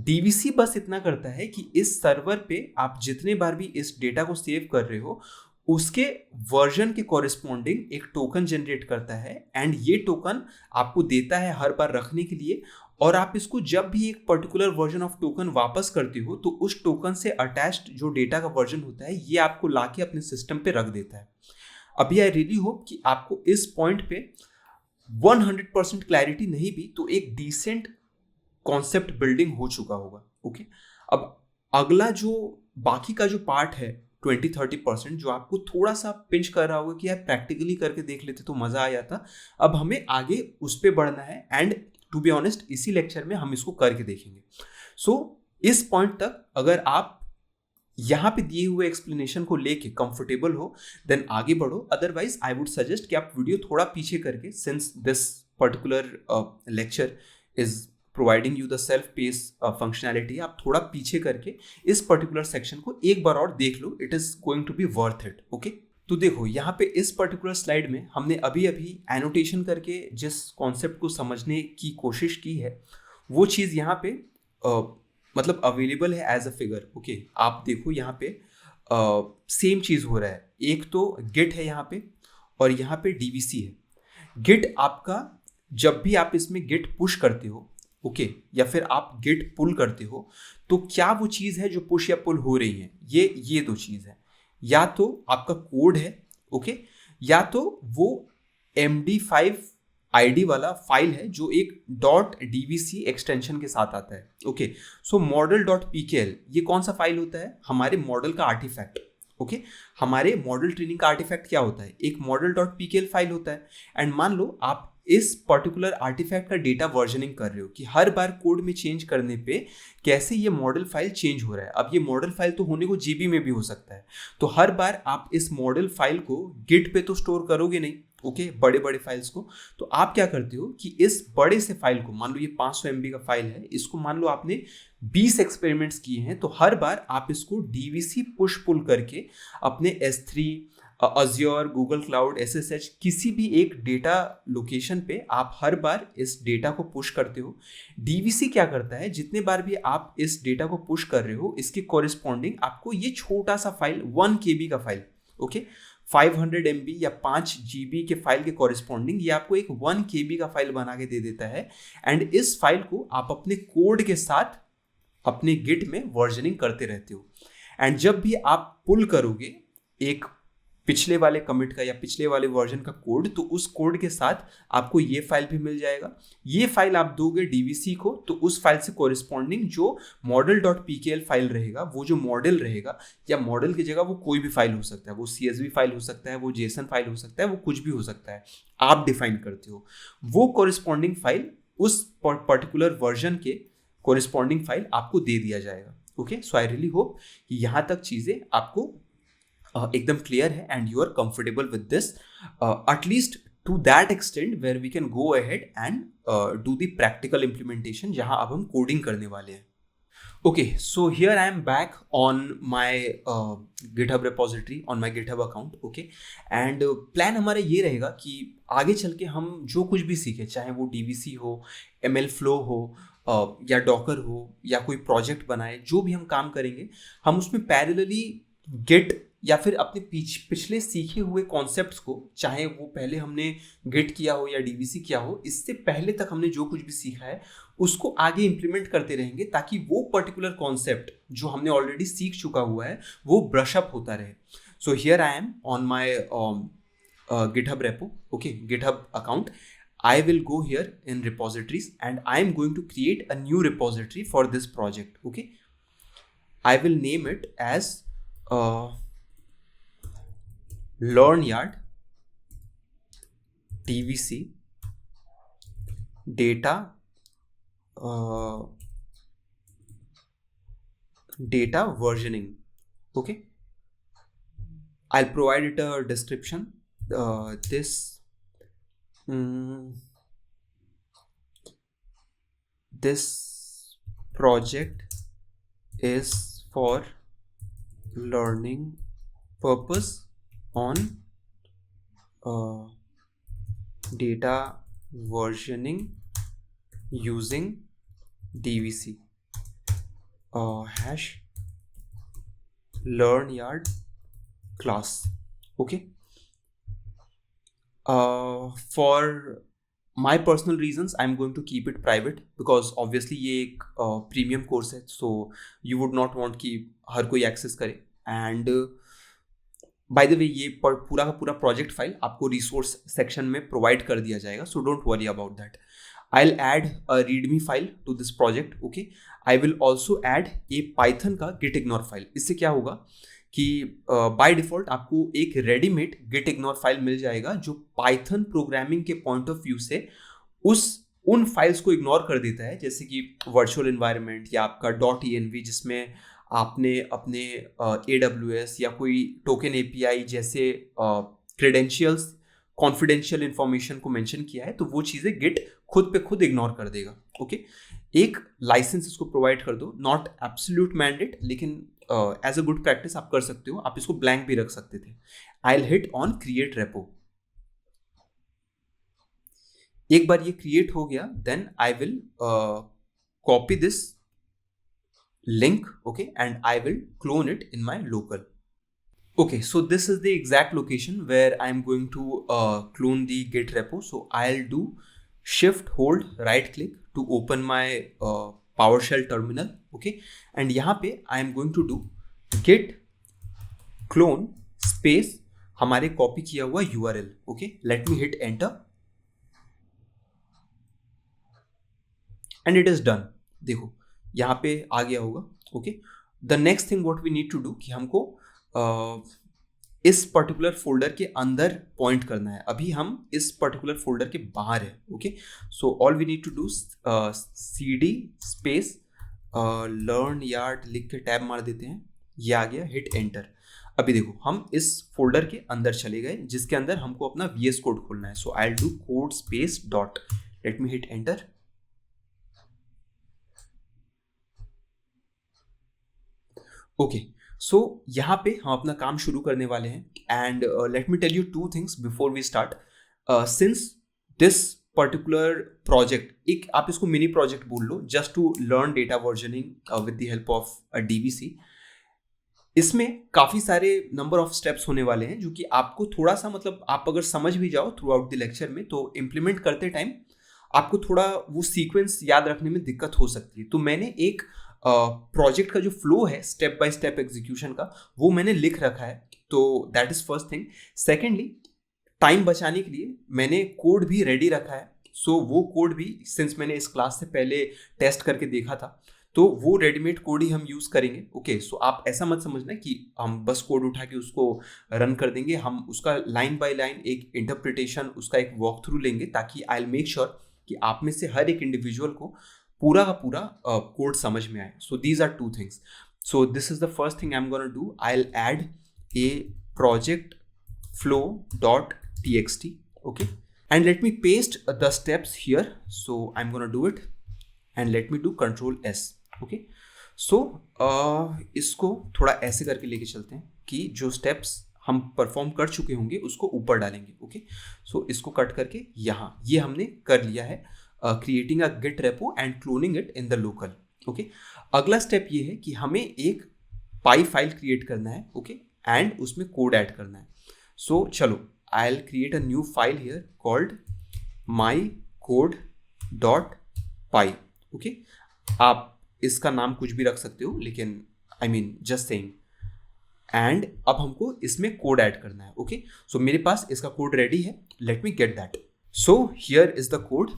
DVC बस इतना करता है कि इस सर्वर पे आप जितने बार भी इस डेटा को सेव कर रहे हो उसके वर्जन के कॉरेस्पॉन्डिंग एक टोकन जनरेट करता है एंड ये टोकन आपको देता है हर बार रखने के लिए। और आप इसको जब भी एक पर्टिकुलर वर्जन ऑफ टोकन वापस करते हो तो उस टोकन से अटैच्ड जो डेटा का वर्जन होता है ये आपको लाके अपने सिस्टम पे रख देता है। अभी आई रियली होप कि आपको इस पॉइंट पे 100% क्लैरिटी नहीं भी तो एक डिसेंट कॉन्सेप्ट बिल्डिंग हो चुका होगा, ओके। अब अगला जो बाकी का जो पार्ट है 20-30% जो आपको थोड़ा सा पिंच कर रहा होगा कि यार प्रैक्टिकली करके देख लेते तो मजा आ जाता, अब हमें आगे उस पर बढ़ना है एंड टू बी ऑनेस्ट इसी लेक्चर में हम इसको करके देखेंगे। सो इस पॉइंट तक अगर आप यहाँ पे दिए हुए एक्सप्लेनेशन को लेके कंफर्टेबल हो देन आगे बढ़ो, अदरवाइज आई वुड सजेस्ट कि आप वीडियो थोड़ा पीछे करके, since this particular lecture is providing you the self pace functionality, आप थोड़ा पीछे करके इस पर्टिकुलर सेक्शन को एक बार और देख लो, it is going to be worth it, okay. तो देखो यहाँ पे इस पर्टिकुलर स्लाइड में हमने अभी एनोटेशन करके जिस कॉन्सेप्ट को समझने की कोशिश की है वो चीज़ यहाँ पे मतलब अवेलेबल है एज अ फिगर, ओके। आप देखो यहाँ पे सेम चीज़ हो रहा है, एक तो गिट है यहाँ पे और यहाँ पे DVC है। गिट आपका जब भी आप इसमें गिट पुश करते हो, ओके, या फिर आप गिट पुल करते हो तो क्या वो चीज़ है जो पुश या पुल हो रही है, ये दो चीज़ है, या तो आपका कोड है, ओके, या तो वो MD5 आईडी वाला फाइल है जो एक .dvc एक्सटेंशन के साथ आता है, ओके। सो model.pkl ये कौन सा फाइल होता है, हमारे मॉडल का आर्टिफैक्ट, ओके हमारे मॉडल ट्रेनिंग का आर्टिफैक्ट क्या होता है, एक मॉडल डॉट पीकेएल फाइल होता है एंड मान लो आप इस पर्टिकुलर आर्टिफैक्ट का डेटा वर्जनिंग कर रहे हो कि हर बार कोड में चेंज करने पे कैसे ये मॉडल फाइल चेंज हो रहा है। अब ये मॉडल फाइल तो होने को जीबी में भी हो सकता है, तो हर बार आप इस मॉडल फाइल को गिट पे तो स्टोर करोगे नहीं, ओके बड़े बड़े फाइल्स को। तो आप क्या करते हो कि इस बड़े से फाइल को, मान लो ये 500 MB का फाइल है, इसको मान लो आपने 20 एक्सपेरिमेंट्स किए हैं, तो हर बार आप इसको डीवीसी पुश पुल करके अपने S3 Azure, Google cloud, SSH किसी भी एक डेटा लोकेशन पे आप हर बार इस डेटा को पुश करते हो। डीवीसी क्या करता है, जितने बार भी आप इस डेटा को पुश कर रहे हो इसके कॉरिस्पॉन्डिंग आपको ये छोटा सा फाइल 1 KB का फाइल, ओके 500 MB या 5 GB के फाइल के कॉरिस्पॉन्डिंग ये आपको एक 1 KB का फाइल बना के दे देता है। एंड इस फाइल को आप अपने कोड के साथ अपने गिट में वर्जनिंग करते रहते हो। एंड जब भी आप पुल करोगे एक पिछले वाले कमिट का या पिछले वाले वर्जन का कोड, तो उस कोड के साथ आपको ये फाइल भी मिल जाएगा। ये फाइल आप दोगे डीवीसी को, तो उस फाइल से कोरिस्पॉन्डिंग जो मॉडल डॉट पीकेएल फाइल रहेगा, वो जो मॉडल रहेगा, या मॉडल की जगह वो कोई भी फाइल हो सकता है, वो CSV फाइल हो सकता है, वो जेसन फाइल हो सकता है, वो कुछ भी हो सकता है, आप डिफाइन करते हो। वो कोरिस्पॉन्डिंग फाइल उस पर्टिकुलर वर्जन के कोरिस्पॉन्डिंग फाइल आपको दे दिया जाएगा। Okay so I really hope कि यहाँ तक चीज़ें आपको एकदम क्लियर है and you are comfortable with this, at least to that extent where we can go ahead and do the practical implementation, जहां अब हम कोडिंग करने वाले हैं। Okay so here I am back on my GitHub repository, on my GitHub account. Okay and plan हमारा ये रहेगा कि आगे चल के हम जो कुछ भी सीखें, चाहे वो डीवीसी हो, ML फ्लो हो, या डॉकर हो, या कोई प्रोजेक्ट बनाए, जो भी हम काम करेंगे हम उसमें पैरेलली गिट या फिर अपने पिछले सीखे हुए कॉन्सेप्ट्स को, चाहे वो पहले हमने गिट किया हो या डीवीसी किया हो, इससे पहले तक हमने जो कुछ भी सीखा है उसको आगे इम्प्लीमेंट करते रहेंगे, ताकि वो पर्टिकुलर कॉन्सेप्ट जो हमने ऑलरेडी सीख चुका हुआ है वो ब्रश अप होता रहे। सो here I M on my GitHub repo, okay GitHub account. I will go here in repositories and I am going to create a new repository for this project. Okay, I will name it as LearnYard DVC data versioning. Okay, I'll provide it a description. This project is for learning purpose on data versioning using DVC hash LearnYard class. Okay, for my personal reasons I'm going to keep it private, because obviously ये एक प्रीमियम कोर्स है, so you would not want कि हर कोई एक्सेस करे। एंड बाय द वे ये पूरा का पूरा प्रोजेक्ट फाइल आपको रिसोर्स सेक्शन में प्रोवाइड कर दिया जाएगा, सो don't worry about that. I'll add a readme file to this project. Okay, I will also add a Python का git ignore file। इससे क्या होगा कि बाय डिफ़ॉल्ट आपको एक रेडीमेड गिट इग्नोर फाइल मिल जाएगा जो पाइथन प्रोग्रामिंग के पॉइंट ऑफ व्यू से उन फाइल्स को इग्नोर कर देता है, जैसे कि वर्चुअल एनवायरनमेंट या आपका .env जिसमें आपने अपने AWS या कोई टोकन API जैसे क्रेडेंशियल्स, कॉन्फिडेंशियल इंफॉर्मेशन को मेंशन किया है, तो वो चीज़ें गिट खुद पे खुद इग्नोर कर देगा। ओके, एक लाइसेंस इसको प्रोवाइड कर दो, नॉट एब्सोल्यूट मैंडेट, लेकिन एज अ गुड प्रैक्टिस आप कर सकते हो, आप इसको ब्लैंक भी रख सकते थे। I will hit on create repo. एक बार ये क्रिएट हो गया, then I will copy this link, okay, and I will clone it in my local. Okay, so this is the exact location where I'm going to clone the git repo. So I'll do shift hold right click to open my PowerShell terminal. Okay, and यहाँ पे I'm going to do git clone space हमारे कॉपी किया हुआ URL. Okay, let me hit enter and it is done. देखो यहाँ पे आ गया होगा. Okay, the next thing what we need to do कि हमको इस पर्टिकुलर फोल्डर के अंदर पॉइंट करना है. अभी हम इस पर्टिकुलर फोल्डर के बाहर है. Okay, so all we need to do cd space learn yard लिख के टैब मार देते हैं. ये आ गया, हिट एंटर. अभी देखो हम इस फोल्डर के अंदर चले गए जिसके अंदर हमको अपना VS कोड खोलना है. So I will do code space dot, let me hit enter. Okay, so यहाँ पे हम अपना काम शुरू करने वाले हैं. And let me tell you two things before we start. Since this particular project, एक आप इसको मिनी प्रोजेक्ट बोल लो, just to learn data versioning with the help of DVC. इसमें काफ़ी सारे नंबर ऑफ स्टेप्स होने वाले हैं जो कि आपको थोड़ा सा, मतलब आप अगर समझ भी जाओ थ्रू आउट द लेक्चर में, तो इम्प्लीमेंट करते टाइम आपको थोड़ा वो सीक्वेंस याद रखने में दिक्कत हो सकती है. तो मैंने एक प्रोजेक्ट का जो फ्लो है स्टेप बाय स्टेप एग्जीक्यूशन का, वो मैंने लिख रखा है. तो that is first thing. Secondly, time बचाने के लिए मैंने कोड भी रेडी रखा है. सो वो कोड भी, सिंस मैंने इस क्लास से पहले टेस्ट करके देखा था, तो वो रेडीमेड कोड ही हम यूज़ करेंगे. ओके, सो आप ऐसा मत समझना कि हम बस कोड उठा के उसको रन कर देंगे. हम उसका लाइन बाय लाइन एक इंटरप्रिटेशन, उसका एक वॉक थ्रू लेंगे, ताकि आई विल मेक श्योर कि आप में से हर एक इंडिविजुअल को पूरा का पूरा कोड समझ में आए. So these are two things. So this is the first thing I am gonna do. I will add a project flow dot txt. okay, and let me paste the steps here. So I'm gonna do it and let me do control S. okay, so इसको थोड़ा ऐसे करके लेके चलते हैं कि जो स्टेप्स हम परफॉर्म कर चुके होंगे उसको ऊपर डालेंगे. ओके, सो इसको कट करके यहाँ ये हमने कर लिया है, creating a git repo and cloning it in the local. Okay, अगला स्टेप ये है कि हमें एक पाई फाइल क्रिएट करना है. ओके, एंड उसमें कोड ऐड करना है. सो चलो, I'll create a new file here called mycode.py. okay, आप इसका नाम कुछ भी रख सकते हो, लेकिन I mean just saying. And अब हमको इसमें कोड ऐड करना है. ओके, सो मेरे पास इसका कोड रेडी है. Let me get that. So here is the code.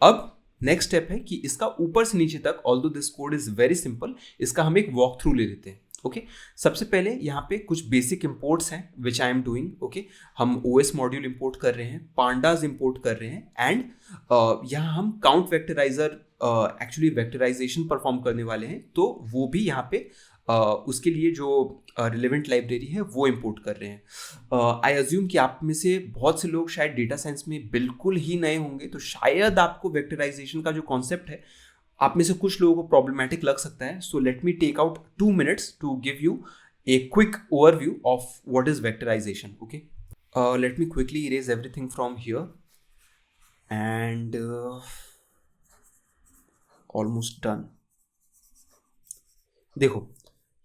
अब नेक्स्ट स्टेप है कि इसका ऊपर से नीचे तक, although this code is very simple, इसका हम एक वॉक थ्रू ले लेते हैं. ओके, सबसे पहले यहाँ पे कुछ बेसिक इंपोर्ट्स हैं विच आई एम डूइंग. ओके, हम OS मॉड्यूल इंपोर्ट कर रहे हैं, पांडाज इंपोर्ट कर रहे हैं, एंड यहाँ हम काउंट वेक्टराइजर, एक्चुअली वेक्टराइजेशन परफॉर्म करने वाले हैं. तो वो भी यहाँ पे उसके लिए जो रिलेवेंट लाइब्रेरी है वो इंपोर्ट कर रहे हैं. आई अज्यूम कि आप में से बहुत से लोग शायद डेटा साइंस में बिल्कुल ही नए होंगे, तो शायद आपको वेक्टराइजेशन का जो कॉन्सेप्ट है आप में से कुछ लोगों को प्रॉब्लमेटिक लग सकता है. So let me take out 2 minutes to give you a quick overview of what is vectorization. Okay, let me quickly erase everything from here and almost done. देखो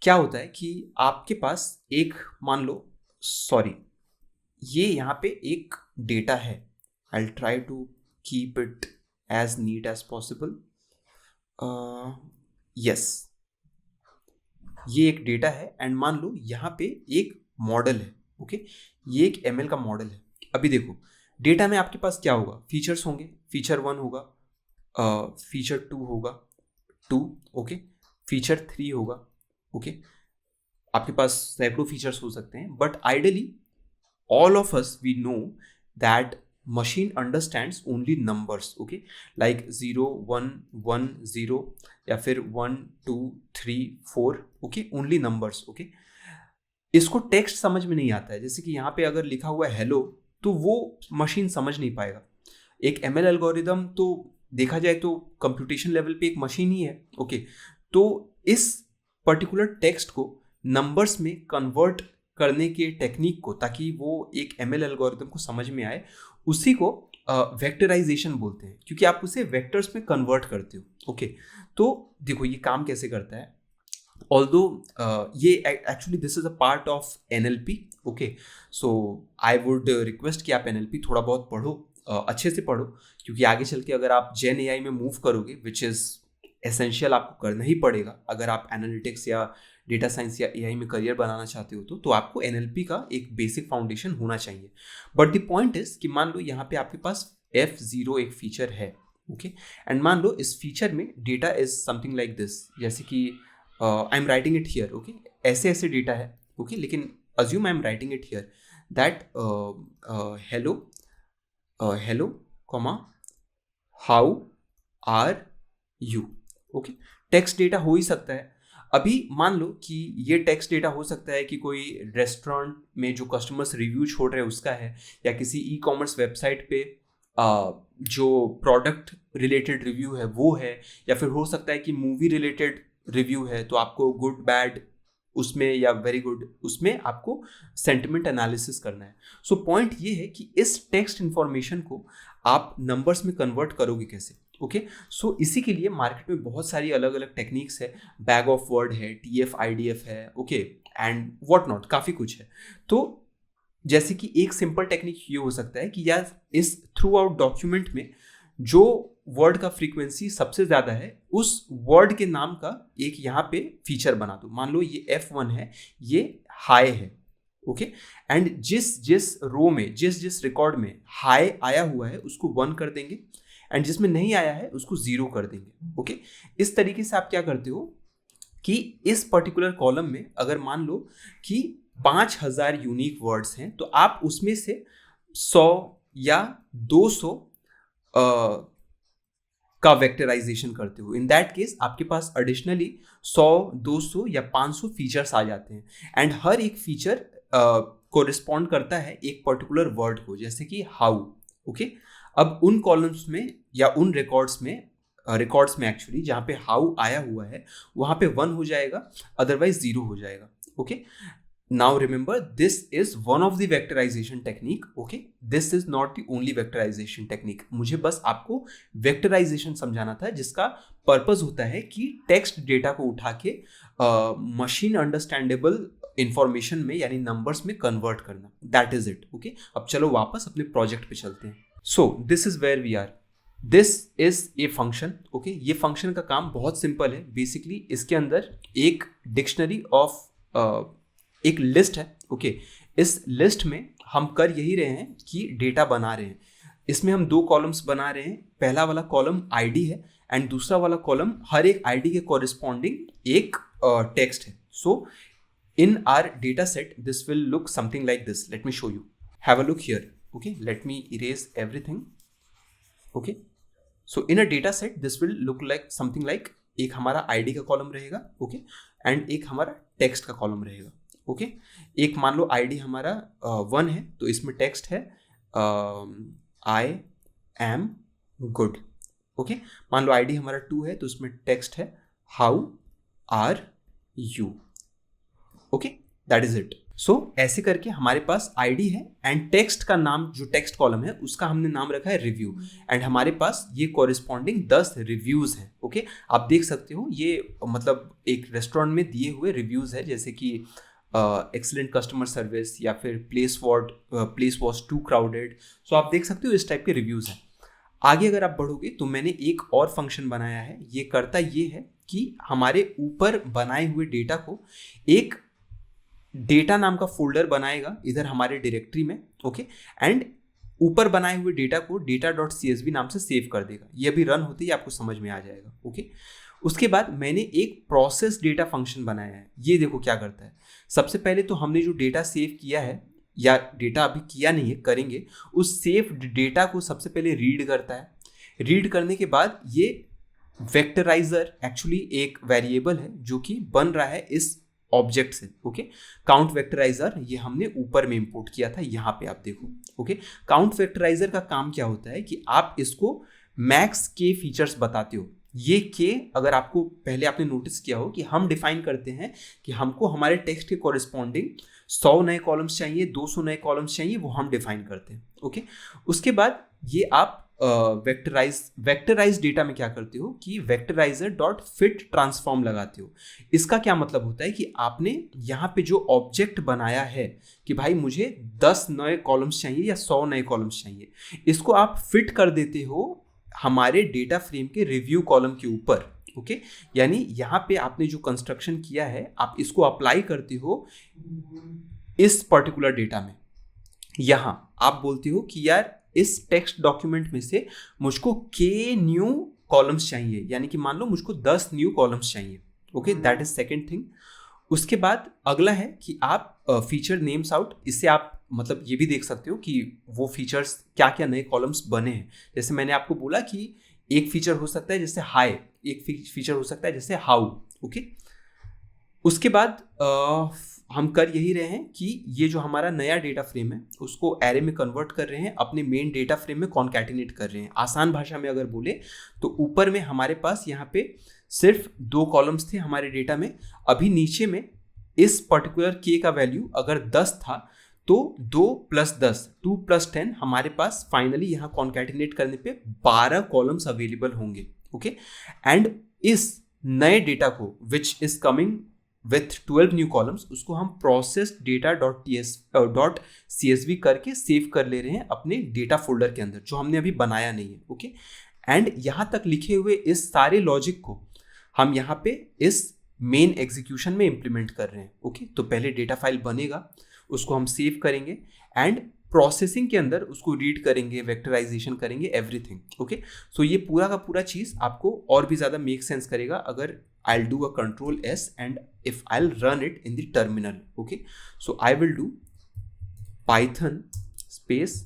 क्या होता है कि आपके पास एक, मान लो, सॉरी, ये यहाँ पे एक डेटा है. I will try to keep it as neat as possible. Yes, ये एक डेटा है एंड मान लो यहाँ पे एक मॉडल है. ओके, ये एक ML का मॉडल है. अभी देखो डेटा में आपके पास क्या होगा, फीचर्स होंगे. फीचर 1 होगा, फीचर 2 होगा, 2. ओके, फीचर 3 होगा. ओके, आपके पास सैकड़ों फीचर्स हो सकते हैं, but ideally all of us we know that machine understands only numbers. okay, like 0 1 1 0 या फिर 1 2 3 4. okay, only numbers. okay, इसको टेक्स्ट समझ में नहीं आता है. जैसे कि यहाँ पे अगर लिखा हुआ है हेलो, तो वो मशीन समझ नहीं पाएगा. एक ML एल्गोरिदम तो देखा जाए तो कंप्यूटेशन लेवल पे एक मशीन ही है. ओके, तो इस पर्टिकुलर टेक्स्ट को नंबर्स में कन्वर्ट करने के टेक्निक को, ताकि वो एक ML एल्गोरिदम को समझ में आए, उसी को वेक्टराइजेशन बोलते हैं, क्योंकि आप उसे वेक्टर्स में कन्वर्ट करते हो. ओके, तो देखो ये काम कैसे करता है. ऑल्दो ये actually this is a part of NLP. Okay, so I would request कि आप NLP थोड़ा बहुत पढ़ो, अच्छे से पढ़ो, क्योंकि आगे चल के अगर आप जेन AI में मूव करोगे, विच इज़ एसेंशियल, आपको करना ही पड़ेगा अगर आप एनालिटिक्स या डेटा साइंस या AI में करियर बनाना चाहते हो, तो आपको NLP का एक बेसिक फाउंडेशन होना चाहिए. बट द पॉइंट इज कि मान लो यहाँ पे आपके पास F0 एक फीचर है. ओके, एंड मान लो इस फीचर में data is something like this, जैसे कि I am writing it here. Okay, ऐसे ऐसे डेटा है. ओके, लेकिन assume I'm writing it here that hello comma how are you. Okay, text data हो ही सकता है. अभी मान लो कि ये टेक्स्ट डेटा हो सकता है कि कोई रेस्टोरेंट में जो कस्टमर्स रिव्यू छोड़ रहे हैं उसका है, या किसी ई कॉमर्स वेबसाइट पे जो प्रोडक्ट रिलेटेड रिव्यू है वो है, या फिर हो सकता है कि मूवी रिलेटेड रिव्यू है तो आपको गुड बैड उसमें या वेरी गुड उसमें आपको सेंटिमेंट एनालिसिस करना है. सो पॉइंट ये है कि इस टेक्स्ट इन्फॉर्मेशन को आप नंबर्स में कन्वर्ट करोगे कैसे. ओके, सो इसी के लिए मार्केट में बहुत सारी अलग अलग टेक्निक्स है. बैग ऑफ वर्ड है, TF IDF है, ओके, एंड व्हाट नॉट, काफ़ी कुछ है. तो जैसे कि एक सिंपल टेक्निक ये हो सकता है कि यार इस थ्रू आउट डॉक्यूमेंट में जो वर्ड का फ्रीक्वेंसी सबसे ज़्यादा है उस वर्ड के नाम का एक यहाँ पे फीचर बना दो. मान लो ये F1 है, ये हाई है. ओके, एंड जिस रो में जिस रिकॉर्ड में हाई आया हुआ है उसको 1 कर देंगे, एंड जिसमें नहीं आया है उसको 0 कर देंगे. ओके, इस तरीके से आप क्या करते हो कि इस पर्टिकुलर कॉलम में अगर मान लो कि 5000 यूनिक वर्ड्स हैं तो आप उसमें से 100 या 200 का वेक्टराइजेशन करते हो. इन दैट केस आपके पास एडिशनली 100, 200 या 500 फीचर्स आ जाते हैं, एंड हर एक फीचर कोरिस्पॉन्ड करता है एक पर्टिकुलर वर्ड को, जैसे कि हाउ. ओके, अब उन कॉलम्स में या उन रिकॉर्ड्स में एक्चुअली जहाँ पे हाउ आया हुआ है वहाँ पे 1 हो जाएगा, अदरवाइज 0 हो जाएगा. Okay, now remember this is one of the vectorization technique. Okay, this is not the only vectorization technique. मुझे बस आपको वेक्टराइजेशन समझाना था जिसका पर्पस होता है कि टेक्स्ट डेटा को उठा के मशीन अंडरस्टैंडेबल इंफॉर्मेशन में यानी नंबर्स में कन्वर्ट करना. That is it. ओके, अब चलो वापस अपने प्रोजेक्ट पे चलते हैं. So this is where we are. This is a function. Okay, ये फंक्शन का काम बहुत सिंपल है. बेसिकली इसके अंदर एक डिक्शनरी ऑफ एक लिस्ट है. ओके, इस लिस्ट में हम कर यही रहे हैं कि डेटा बना रहे हैं. इसमें हम 2 कॉलम्स बना रहे हैं. पहला वाला कॉलम आईडी है एंड दूसरा वाला कॉलम हर एक आईडी के कॉरिस्पॉन्डिंग एक टेक्स्ट है. सो in our data set this will look something like this. Let me show you. Have a look here. Okay, let me erase everything. Okay, so in a data set this will look like something like एक हमारा ID का कॉलम रहेगा. ओके, एंड एक हमारा टेक्स्ट का कॉलम रहेगा. ओके, एक मान लो ID हमारा 1 है तो इसमें टेक्स्ट है I am good. ओके, मान लो ID हमारा 2 है तो इसमें टेक्स्ट है how are you. Okay, that is it. So ऐसे करके हमारे पास आईडी है एंड टेक्स्ट का नाम, जो टेक्स्ट कॉलम है उसका हमने नाम रखा है रिव्यू, एंड हमारे पास ये कॉरिस्पॉन्डिंग 10 रिव्यूज हैं. ओके, आप देख सकते हो ये मतलब एक रेस्टोरेंट में दिए हुए रिव्यूज है, जैसे कि एक्सीलेंट कस्टमर सर्विस या फिर प्लेस वॉज टू क्राउडेड. सो आप देख सकते हो इस टाइप के रिव्यूज हैं. आगे अगर आप बढ़ोगे तो मैंने एक और फंक्शन बनाया है. ये करता ये है कि हमारे ऊपर बनाए हुए डेटा को एक डेटा नाम का फोल्डर बनाएगा इधर हमारे डायरेक्टरी में. ओके, एंड ऊपर बनाए हुए डेटा को data.csv नाम से सेव कर देगा. ये अभी रन होते ही आपको समझ में आ जाएगा. ओके, उसके बाद मैंने एक प्रोसेस डेटा फंक्शन बनाया है. ये देखो क्या करता है. सबसे पहले तो हमने जो डेटा सेव किया है या डेटा अभी किया नहीं है, करेंगे, उस सेव डेटा को सबसे पहले रीड करता है. रीड करने के बाद ये वेक्टराइजर एक्चुअली एक वेरिएबल है जो कि बन रहा है इस ऑब्जेक्ट से. ओके, काउंट वेक्टराइजर ये हमने ऊपर में इंपोर्ट किया था. यहाँ पे आप देखो. ओके, काउंट वेक्टराइजर का काम क्या होता है कि आप इसको मैक्स के फीचर्स बताते हो. ये के अगर आपको पहले आपने नोटिस किया हो कि हम डिफाइन करते हैं कि हमको हमारे टेक्स्ट के कॉरिस्पॉन्डिंग 100 नए कॉलम्स चाहिए, 200 नए कॉलम्स चाहिए, वो हम डिफाइन करते हैं. ओके, उसके बाद ये आप वेक्टराइज डेटा में क्या करते हो कि वेक्टराइजर डॉट फिट ट्रांसफॉर्म लगाते हो. इसका क्या मतलब होता है कि आपने यहाँ पे जो ऑब्जेक्ट बनाया है कि भाई मुझे 10 नए कॉलम्स चाहिए या 100 नए कॉलम्स चाहिए, इसको आप फिट कर देते हो हमारे डेटा फ्रेम के रिव्यू कॉलम के ऊपर. ओके, यानी यहाँ पे आपने जो कंस्ट्रक्शन किया है आप इसको अप्लाई करते हो इस पर्टिकुलर डेटा में. यहाँ आप बोलते हो कि यार इस टेक्स्ट डॉक्यूमेंट में से मुझको के न्यू कॉलम्स चाहिए, यानी कि मान लो मुझको 10 न्यू कॉलम्स चाहिए. Okay, that is second thing. उसके बाद अगला है कि आप फीचर नेम्स आउट, इससे आप मतलब ये भी देख सकते हो कि वो फीचर्स क्या क्या नए कॉलम्स बने हैं। जैसे मैंने आपको बोला कि एक फीचर हो सकता है जैसे हाई, एक फीचर हो सकता है जैसे हाउ। ओके, उसके बाद हम कर यही रहे हैं कि ये जो हमारा नया डेटा फ्रेम है उसको एरे में कन्वर्ट कर रहे हैं, अपने मेन डेटा फ्रेम में कॉन्कैटिनेट कर रहे हैं। आसान भाषा में अगर बोले तो ऊपर में हमारे पास यहाँ पे सिर्फ 2 कॉलम्स थे हमारे डेटा में, अभी नीचे में इस पर्टिकुलर के का वैल्यू अगर 10 था तो 2 + 10 2 + 10 हमारे पास फाइनली यहाँ कॉन्कैटिनेट करने पे 12 कॉलम्स अवेलेबल होंगे। ओके, एंड इस नए डेटा को which is coming with 12 new columns, उसको हम प्रोसेस डेटा डॉट CSV करके सेव कर ले रहे हैं अपने डेटा फोल्डर के अंदर, जो हमने अभी बनाया नहीं है। ओके, एंड यहाँ तक लिखे हुए इस सारे लॉजिक को हम यहाँ पे इस मेन एग्जीक्यूशन में इम्प्लीमेंट कर रहे हैं। ओके, तो पहले डेटा फाइल बनेगा, उसको हम सेव करेंगे एंड प्रोसेसिंग के अंदर उसको रीड करेंगे, वेक्टराइजेशन करेंगे, एवरीथिंग। ओके, सो ये पूरा का पूरा चीज़ आपको और भी ज़्यादा मेक सेंस करेगा अगर I'll do a Control S and if I'll run it in the terminal. Okay, so I will do Python space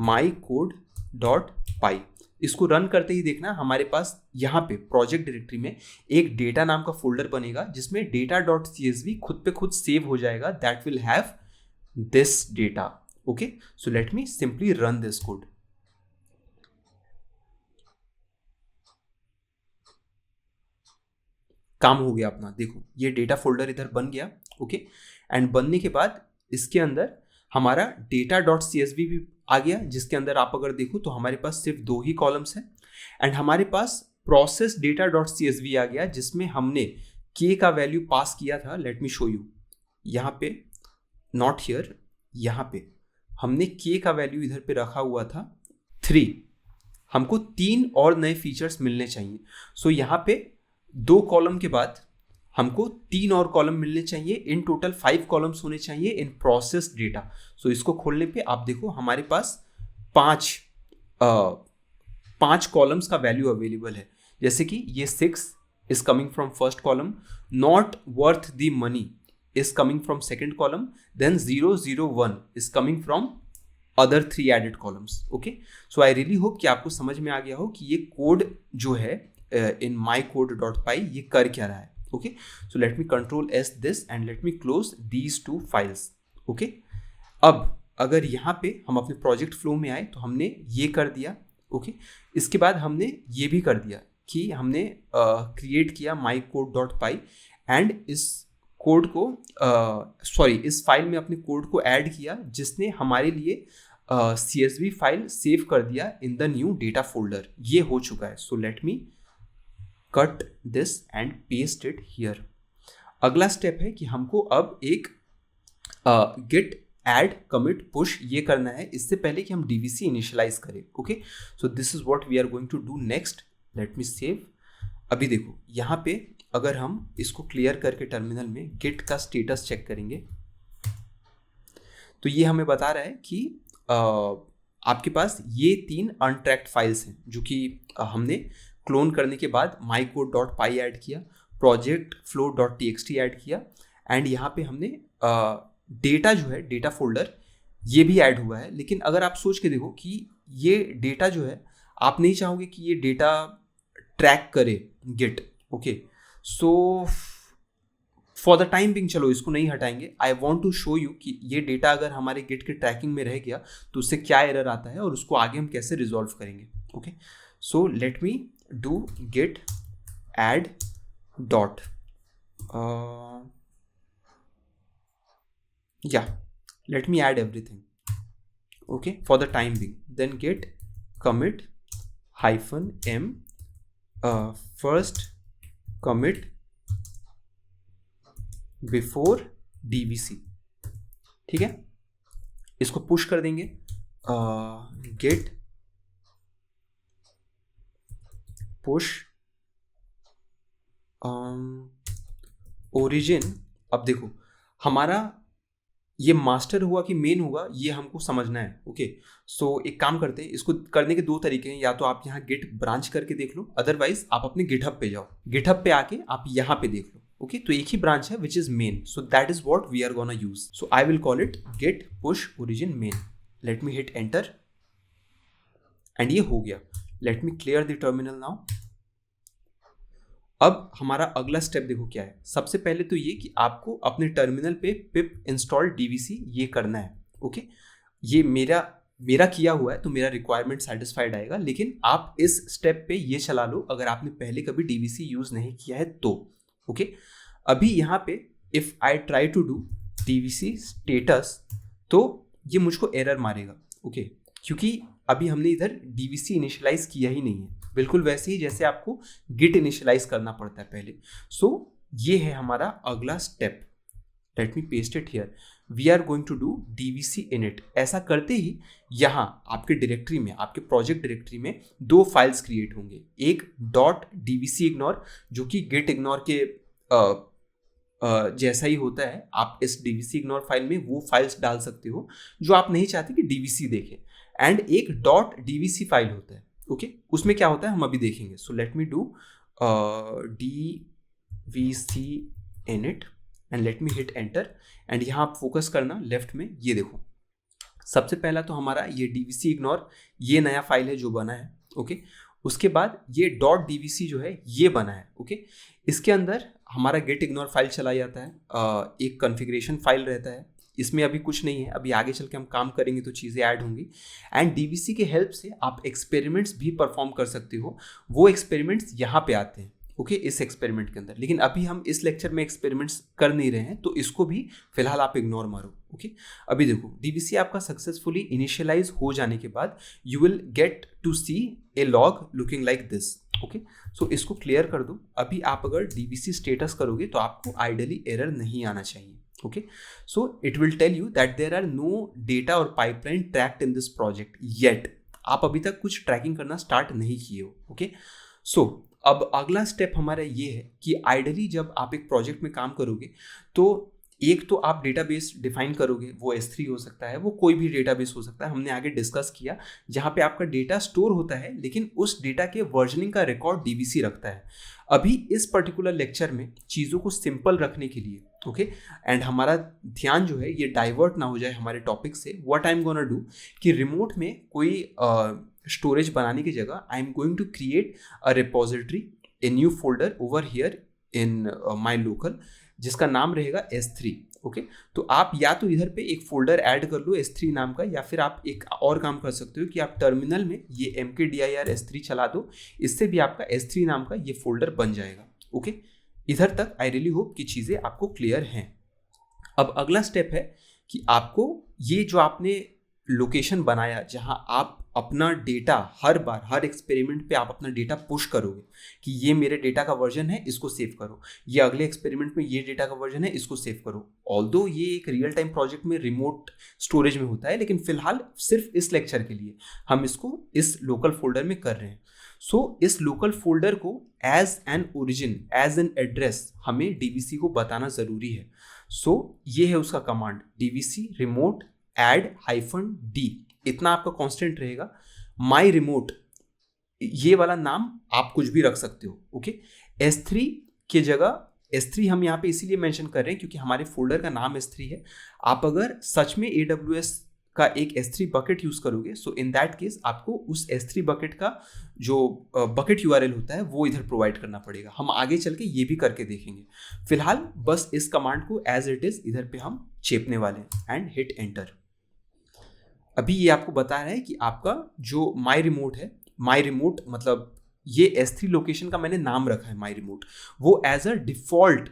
mycode.py। इसको रन करते ही देखना हमारे पास यहाँ पे प्रोजेक्ट डायरेक्टरी में एक डेटा नाम का फोल्डर बनेगा जिसमें data.csv खुद पे खुद सेव हो जाएगा, that will have this data। Okay, so let me simply run this code। काम हो गया अपना, देखो ये डेटा फोल्डर इधर बन गया। ओके, एंड बनने के बाद इसके अंदर हमारा data.csv भी आ गया, जिसके अंदर आप अगर देखो तो हमारे पास सिर्फ 2 ही कॉलम्स हैं। एंड हमारे पास प्रोसेस data.csv आ गया जिसमें हमने k का वैल्यू पास किया था। लेट मी शो यू, यहाँ पे नॉट हियर, यहाँ पे हमने k का वैल्यू इधर पे रखा हुआ था 3। हमको 3 और नए फीचर्स मिलने चाहिए। सो यहाँ पे 2 कॉलम के बाद हमको 3 और कॉलम मिलने चाहिए। इन टोटल 5 कॉलम्स होने चाहिए इन प्रोसेस डेटा। सो इसको खोलने पे आप देखो हमारे पास 5 कॉलम्स का वैल्यू अवेलेबल है। जैसे कि ये 6 is coming from first column, not worth the money is coming from second column, then 001 is coming from other 3 added columns. Okay, so I really hope कि आपको समझ में आ गया हो कि ये कोड जो है in mycode.py ये कर क्या रहा है। Okay, so let me Control S this and let me close these 2 files। Okay, अब अगर यहाँ पे हम अपने प्रोजेक्ट फ्लो में आए तो हमने ये कर दिया। ओके, इसके बाद हमने ये भी कर दिया कि हमने क्रिएट किया mycode.py एंड इस कोड को इस फाइल में अपने कोड को ऐड किया जिसने हमारे लिए CSV फाइल सेव कर दिया in the new data folder. ये हो चुका है। So let me cut this and paste it here. अगला स्टेप है कि हमको अब एक गिट ऐड कमिट पुश ये करना है इससे पहले कि हम DVC इनिशियलाइज करें। Okay, so this is what we are going to do next. Let me save. अभी देखो यहाँ पे अगर हम इसको क्लियर करके टर्मिनल में गिट का स्टेटस चेक करेंगे तो ये हमें बता रहा है कि आपके पास ये 3 अनट्रैक्ड फाइल्स हैं जो कि हमने क्लोन करने के बाद mycode.py ऐड किया, प्रोजेक्ट flow.txt ऐड किया एंड यहाँ पे हमने डेटा जो है डेटा फोल्डर ये भी ऐड हुआ है। लेकिन अगर आप सोच के देखो कि ये डेटा जो है आप नहीं चाहोगे कि ये डेटा ट्रैक करे git. Okay, so for the time being चलो इसको नहीं हटाएंगे। I want to show you कि ये डेटा अगर हमारे गिट के ट्रैकिंग में रह गया तो उससे क्या एरर आता है और उसको आगे हम कैसे रिजॉल्व करेंगे। Okay, so let me do git add dot let me add everything, okay, for the time being, then git commit -m first commit before DVC। ठीक है, इसको पुश कर देंगे git पुश ओरिजिन। अब देखो हमारा ये मास्टर हुआ कि मेन हुआ ये हमको समझना है। ओके, सो एक काम करते हैं, इसको करने के 2 तरीके हैं। या तो आप यहाँ गिट ब्रांच करके देख लो, अदरवाइज आप अपने गिटहब पे जाओ, गिटहब पे आके आप यहाँ पे देख लो। ओके तो एक ही ब्रांच है which is main, so that is what we are gonna use. So I will call it git push origin main. Let me hit enter एंड ये हो गया. Let me clear the terminal now. अब हमारा अगला स्टेप देखो क्या है. सबसे पहले तो ये कि आपको अपने टर्मिनल पे पिप इंस्टॉल डीवीसी ये करना है. ओके ये मेरा किया हुआ है तो मेरा रिक्वायरमेंट सेटिस्फाइड आएगा, लेकिन आप इस स्टेप पे ये चला लो अगर आपने पहले कभी डीवीसी यूज नहीं किया है तो. ओके अभी यहाँ पे if I try to do DVC status तो ये मुझको एरर मारेगा. ओके क्योंकि अभी हमने इधर डीवीसी इनिशियलाइज किया ही नहीं है, बिल्कुल वैसे ही जैसे आपको गिट इनिशियलाइज करना पड़ता है पहले. सो ये है हमारा अगला step. Let me paste it here. We are going to do DVC init. ऐसा करते ही यहाँ आपके डायरेक्टरी में, आपके प्रोजेक्ट डायरेक्टरी में दो फाइल्स क्रिएट होंगे. एक डॉट डीवीसी इग्नोर जो कि गेट इग्नोर के जैसा ही होता है. आप इस डीवीसी इग्नोर फाइल में वो फाइल्स डाल सकते हो जो आप नहीं चाहते कि डीवीसी देखे. एंड एक डॉट डीवीसी फाइल होता है. ओके उसमें क्या होता है हम अभी देखेंगे. सो let me do DVC init and let me hit enter. And यहाँ आप फोकस करना लेफ्ट में. ये देखो सबसे पहला तो हमारा ये डीवीसी इग्नोर ये नया फाइल है जो बना है. ओके उसके बाद ये डॉट डीवीसी जो है ये बना है. ओके इसके अंदर हमारा गेट इग्नोर फाइल चला जाता है. एक कॉन्फ़िगरेशन फाइल रहता है. इसमें अभी कुछ नहीं है, अभी आगे चल के हम काम करेंगे तो चीज़ें ऐड होंगी. एंड डीवीसी के हेल्प से आप एक्सपेरिमेंट्स भी परफॉर्म कर सकते हो. वो एक्सपेरिमेंट्स यहाँ पे आते हैं. ओके इस एक्सपेरिमेंट के अंदर, लेकिन अभी हम इस लेक्चर में एक्सपेरिमेंट्स कर नहीं रहे हैं तो इसको भी फिलहाल आप इग्नोर मारो. ओके अभी देखो डीवीसी आपका सक्सेसफुली इनिशियलाइज हो जाने के बाद you will get to see a log looking like this. Okay so इसको क्लियर कर दो. अभी आप अगर डीवीसी स्टेटस करोगे तो आपको आइडियली एरर नहीं आना चाहिए. Okay, so it will tell you that there are no data or pipeline tracked in this project yet. आप अभी तक कुछ ट्रैकिंग करना स्टार्ट नहीं किए हो. ओके सो अब अगला स्टेप हमारा ये है कि आइडियली जब आप एक प्रोजेक्ट में काम करोगे तो एक तो आप डेटाबेस डिफाइन करोगे. वो S3 हो सकता है, वो कोई भी डेटाबेस हो सकता है. हमने आगे डिस्कस किया जहाँ पे आपका डेटा स्टोर होता है लेकिन उस डेटा के वर्जनिंग का रिकॉर्ड डीवीसी रखता है. अभी इस पर्टिकुलर लेक्चर में चीज़ों को सिंपल रखने के लिए ओके एंड हमारा ध्यान जो है ये डाइवर्ट ना हो जाए हमारे टॉपिक से. What I am gonna do कि रिमोट में कोई स्टोरेज बनाने की जगह I am going to create a repository, a new folder over here in my local जिसका नाम रहेगा S3. ओके तो आप या तो इधर पे एक फोल्डर ऐड कर लो S3 नाम का, या फिर आप एक और काम कर सकते हो कि आप टर्मिनल में ये mkdir S3 चला दो. इससे भी आपका S3 नाम का ये फोल्डर बन जाएगा. ओके इधर तक आई रियली होप कि चीज़ें आपको क्लियर हैं. अब अगला स्टेप है कि आपको ये जो आपने लोकेशन बनाया जहां आप अपना डेटा हर बार हर एक्सपेरिमेंट पे आप अपना डेटा पुश करोगे कि ये मेरे डेटा का वर्जन है इसको सेव करो, ये अगले एक्सपेरिमेंट में ये डेटा का वर्जन है इसको सेव करो. ऑल्दो ये एक रियल टाइम प्रोजेक्ट में रिमोट स्टोरेज में होता है, लेकिन फिलहाल सिर्फ इस लेक्चर के लिए हम इसको इस लोकल फोल्डर में कर रहे हैं. सो इस लोकल फोल्डर को as an origin, as an address हमें डीवीसी को बताना ज़रूरी है. सो ये है उसका कमांड डीवीसी रिमोट -d. इतना आपका कांस्टेंट रहेगा. माई रिमोट ये वाला नाम आप कुछ भी रख सकते हो. ओके S3 के जगह S3 हम यहाँ पे इसीलिए मेंशन कर रहे हैं क्योंकि हमारे फोल्डर का नाम S3 है. आप अगर सच में AWS का एक S3 बकेट यूज करोगे सो इन दैट केस आपको उस S3 बकेट का जो बकेट URL होता है वो इधर प्रोवाइड करना पड़ेगा. हम आगे चल के ये भी करके देखेंगे. फिलहाल बस इस कमांड को एज इट इज इधर पे हम चेपने वाले हैं एंड हिट एंटर. अभी ये आपको बता रहा है कि आपका जो माई रिमोट है, माई रिमोट मतलब ये S3 लोकेशन का मैंने नाम रखा है माई रिमोट, वो as a default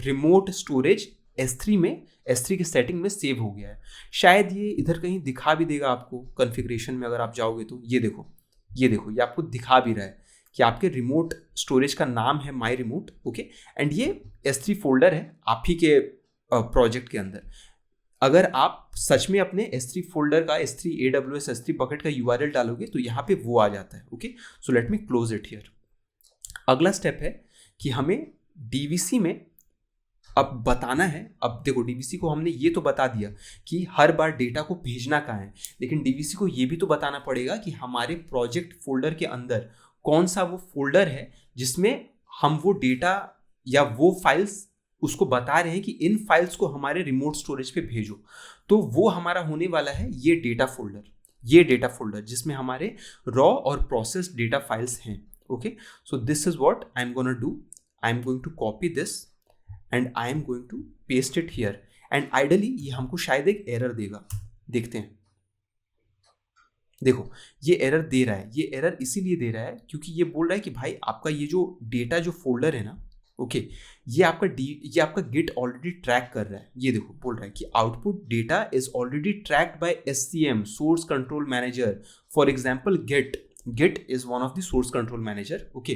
remote storage S3 में S3 के सेटिंग में सेव हो गया है. शायद ये इधर कहीं दिखा भी देगा आपको कॉन्फ़िगरेशन में अगर आप जाओगे तो. ये देखो ये आपको दिखा भी रहा है कि आपके रिमोट स्टोरेज का नाम है माई रिमोट. ओके एंड ये S3 फोल्डर है आप ही के प्रोजेक्ट के अंदर. अगर आप सच में अपने S3 फोल्डर का S3 AWS S3 बकेट का URL डालोगे तो यहाँ पे वो आ जाता है. Okay so let me close it here. अगला स्टेप है कि हमें डीवीसी में अब बताना है. अब देखो डीवीसी को हमने ये तो बता दिया कि हर बार डेटा को भेजना कहाँ है, लेकिन डीवीसी को ये भी तो बताना पड़ेगा कि हमारे प्रोजेक्ट फोल्डर के अंदर कौन सा वो फोल्डर है जिसमें हम वो डेटा या वो फाइल्स उसको बता रहे हैं कि इन फाइल्स को हमारे रिमोट स्टोरेज पे भेजो, तो वो हमारा होने वाला है ये डेटा फोल्डर जिसमें हमारे रॉ और प्रोसेस डेटा फाइल्स हैं. Okay, so this is what I am gonna do. I am going to copy this and I am going to paste it here. And ideally ये हमको शायद एक एरर देगा. देखते हैं. देखो ये एरर दे रहा है. ये एरर इसीलिए दे रहा है क्योंकि ये बोल रहा है कि भाई आपका ये जो डेटा जो फोल्डर है ना, ओके, ये आपका गिट ऑलरेडी ट्रैक कर रहा है. ये देखो बोल रहा है कि output data is already tracked by SCM, source control manager. For example git is one of the source control manager. Okay,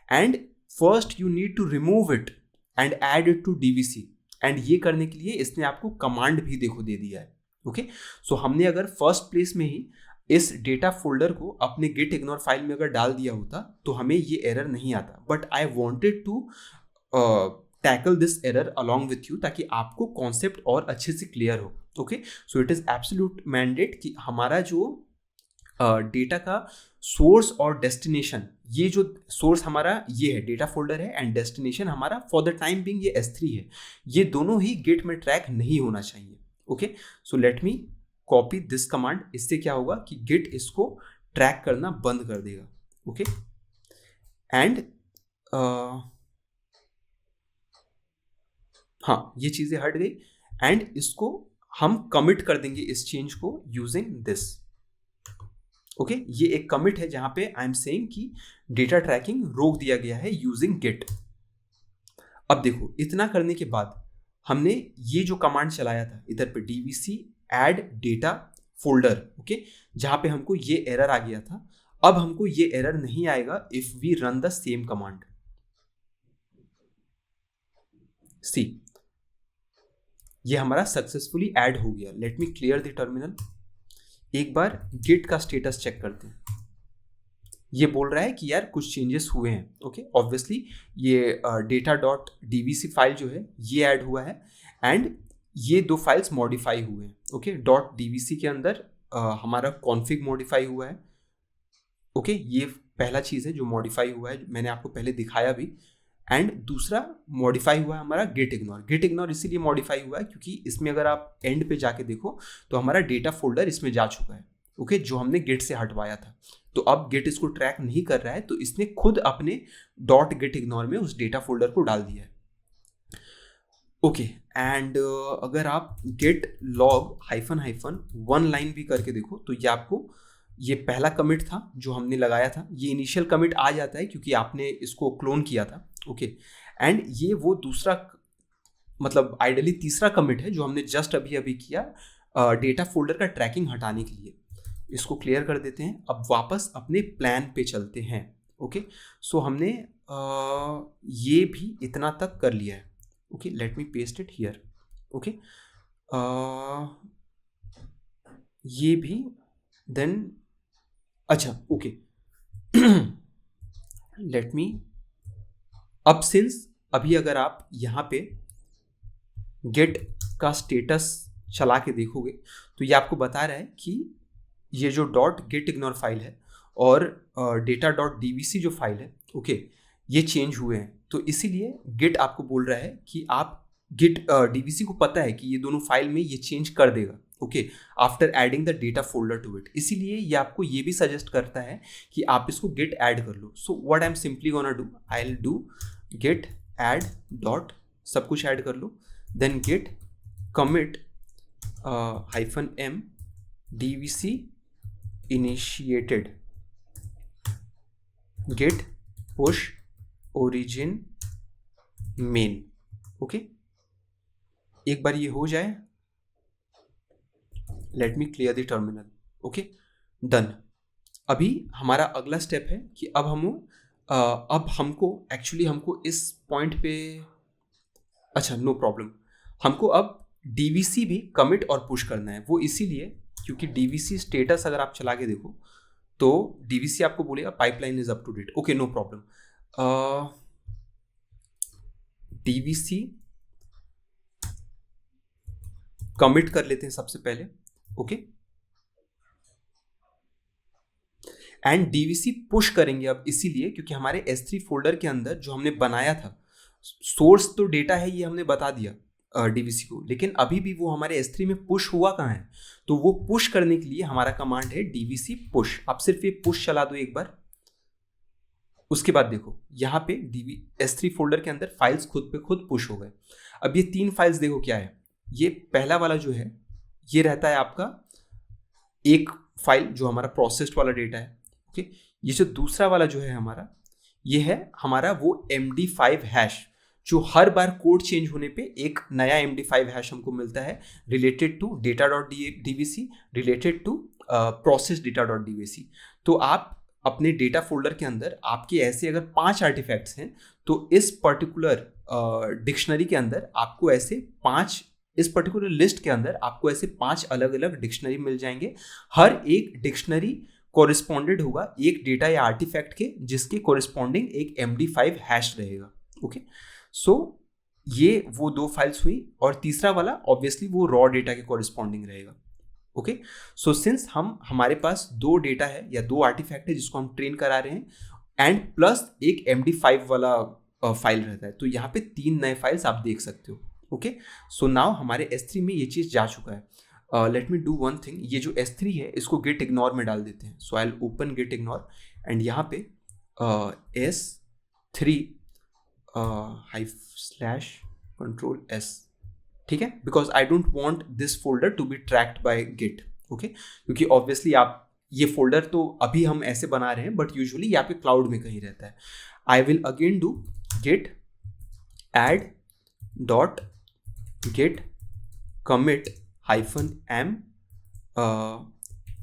and first you need to remove it and add it to DVC. And ये करने के लिए इसने आपको कमांड भी देखो दे दिया है. ओके, सो हमने अगर फर्स्ट प्लेस में ही इस डेटा फोल्डर को अपने गिट इग्नोर फाइल में अगर डाल दिया होता तो हमें ये एरर नहीं आता. But I wanted to tackle this error along with you ताकि आपको कॉन्सेप्ट और अच्छे से क्लियर हो. Okay, so it is absolute mandate कि हमारा जो डेटा का सोर्स और डेस्टिनेशन, ये जो सोर्स हमारा ये है डेटा फोल्डर है एंड डेस्टिनेशन हमारा फॉर द टाइम बिंग ये S3 है, ये दोनों ही गिट में ट्रैक नहीं होना चाहिए. Okay, so let me copy this command. इससे क्या होगा कि गिट इसको ट्रैक करना बंद कर देगा. ओके, एंड हाँ ये चीजें हट गई एंड इसको हम कमिट कर देंगे इस चेंज को यूजिंग दिस. ओके, ये एक कमिट है जहां पे आई एम सेइंग कि डेटा ट्रैकिंग रोक दिया गया है यूजिंग गिट. अब देखो इतना करने के बाद हमने ये जो कमांड चलाया था इधर पे DVC add data folder. Okay, जहां पे हमको ये एरर आ गया था. अब हमको ये एरर नहीं आएगा if we run the same command. See, ये हमारा सक्सेसफुली ऐड हो गया. Let me clear the terminal. एक बार गिट का स्टेटस चेक करते हैं. ये बोल रहा है कि यार कुछ चेंजेस हुए हैं. ओके, ऑब्वियसली ये data.dvc फाइल जो है ये ऐड हुआ है एंड ये दो फाइल्स मॉडिफाई हुए हैं. ओके, .dvc के अंदर हमारा कॉन्फ़िग मॉडिफाई हुआ है. ओके, ये पहला चीज़ है जो मॉडिफाई हुआ है, मैंने आपको पहले दिखाया भी. एंड दूसरा मॉडिफाई हुआ है हमारा गिट इग्नोर इसीलिए मॉडिफाई हुआ है क्योंकि इसमें अगर आप एंड पे जाके देखो तो हमारा डेटा फोल्डर इसमें जा चुका है. ओके, जो हमने गिट से हटवाया था. तो अब गिट इसको ट्रैक नहीं कर रहा है तो इसने खुद अपने .gitignore में उस डेटा फोल्डर को डाल दिया है. ओके, एंड अगर आप गेट लॉग -1 लाइन भी करके देखो तो ये आपको ये पहला कमिट था जो हमने लगाया था, ये इनिशियल कमिट आ जाता है क्योंकि आपने इसको क्लोन किया था. ओके, एंड ये वो दूसरा मतलब आइडियली तीसरा कमिट है जो हमने जस्ट अभी किया डेटा फोल्डर का ट्रैकिंग हटाने के लिए. इसको क्लियर कर देते हैं. अब वापस अपने प्लान पे चलते हैं. ओके, सो हमने ये भी इतना तक कर लिया है. Okay, let me paste it here. Okay, ये भी देन अच्छा. ओके, लेट मी अब सिंस अभी अगर आप यहाँ पे गेट का स्टेटस चला के देखोगे तो ये आपको बता रहा है कि ये जो .gitignore फाइल है और data.dvc जो फाइल है, ओके, ये चेंज हुए हैं. तो इसीलिए गिट आपको बोल रहा है कि आप गिट DVC को पता है कि ये दोनों फाइल में ये चेंज कर देगा. Okay, after adding the data folder to it. इसीलिए ये आपको ये भी सजेस्ट करता है कि आप इसको गिट ऐड कर लो. So what I am simply gonna do, I will do git add dot सब कुछ ऐड कर लो, then git commit -m DVC initiated git push origin main. Okay, एक बार ये हो जाए, let me clear the terminal. Okay, done. अभी हमारा अगला स्टेप है कि अब हमको इस पॉइंट पे अच्छा नो प्रॉब्लम, हमको अब DVC भी कमिट और पुश करना है. वो इसीलिए क्योंकि DVC स्टेटस अगर आप चला के देखो तो DVC आपको बोलेगा pipeline is up to date. Okay, no problem. DVC commit कर लेते हैं सबसे पहले. ओके, एंड DVC पुश करेंगे अब इसीलिए क्योंकि हमारे S3 फोल्डर के अंदर जो हमने बनाया था, सोर्स तो डेटा है, ये हमने बता दिया डीवीसी को, लेकिन अभी भी वो हमारे S3 में पुश हुआ कहाँ है, तो वो पुश करने के लिए हमारा कमांड है डीवीसी पुश। आप सिर्फ ये पुश चला दो एक बार, उसके बाद देखो यहाँ पे S3 फोल्डर के अंदर फाइल्स खुद पे खुद पुश हो गए। अब ये 3 फाइल्स देखो क्या है, ये पहला वाला जो है ये रहता है आपका एक फाइल जो हमारा प्रोसेस्ड वाला डेटा है, ओके। ये जो दूसरा वाला जो है हमारा, ये है हमारा वो MD5 हैश, जो हर बार कोड चेंज होने पे एक नया MD5 हैश हमको मिलता है related to data.dvc, related to process data.dvc। तो आप अपने डेटा फोल्डर के अंदर आपके ऐसे अगर 5 आर्टिफैक्ट्स हैं, तो इस पर्टिकुलर डिक्शनरी के अंदर आपको ऐसे 5, इस पर्टिकुलर लिस्ट के अंदर आपको ऐसे 5 अलग अलग डिक्शनरी मिल जाएंगे। हर एक डिक्शनरी कोरिस्पॉन्डेड होगा एक डेटा या आर्टिफैक्ट के, जिसके कोरिस्पॉन्डिंग एक MD5 हैश रहेगा, ओके। सो ये वो 2 फाइल्स हुई, और तीसरा वाला ऑब्वियसली वो रॉ डेटा के कोरिस्पॉन्डिंग रहेगा, ओके। सो सिंस हमारे पास 2 डेटा है या 2 आर्टिफैक्ट है जिसको हम ट्रेन करा रहे हैं, एंड प्लस एक MD5 वाला फाइल रहता है, तो यहाँ पे 3 नए फाइल्स आप देख सकते हो, ओके। सो नाउ हमारे S3 में ये चीज़ जा चुका है। Let me do one thing, ये जो S3 है इसको गेट इग्नोर में डाल देते हैं। So I will open git ignore, and यहाँ पे S3 /S, ठीक है, because I don't want this folder to be tracked by git, okay. क्योंकि ऑब्वियसली आप ये फोल्डर तो अभी हम ऐसे बना रहे हैं, बट यूजुअली यहाँ पे क्लाउड में कहीं रहता है। I will again do git add dot git commit -m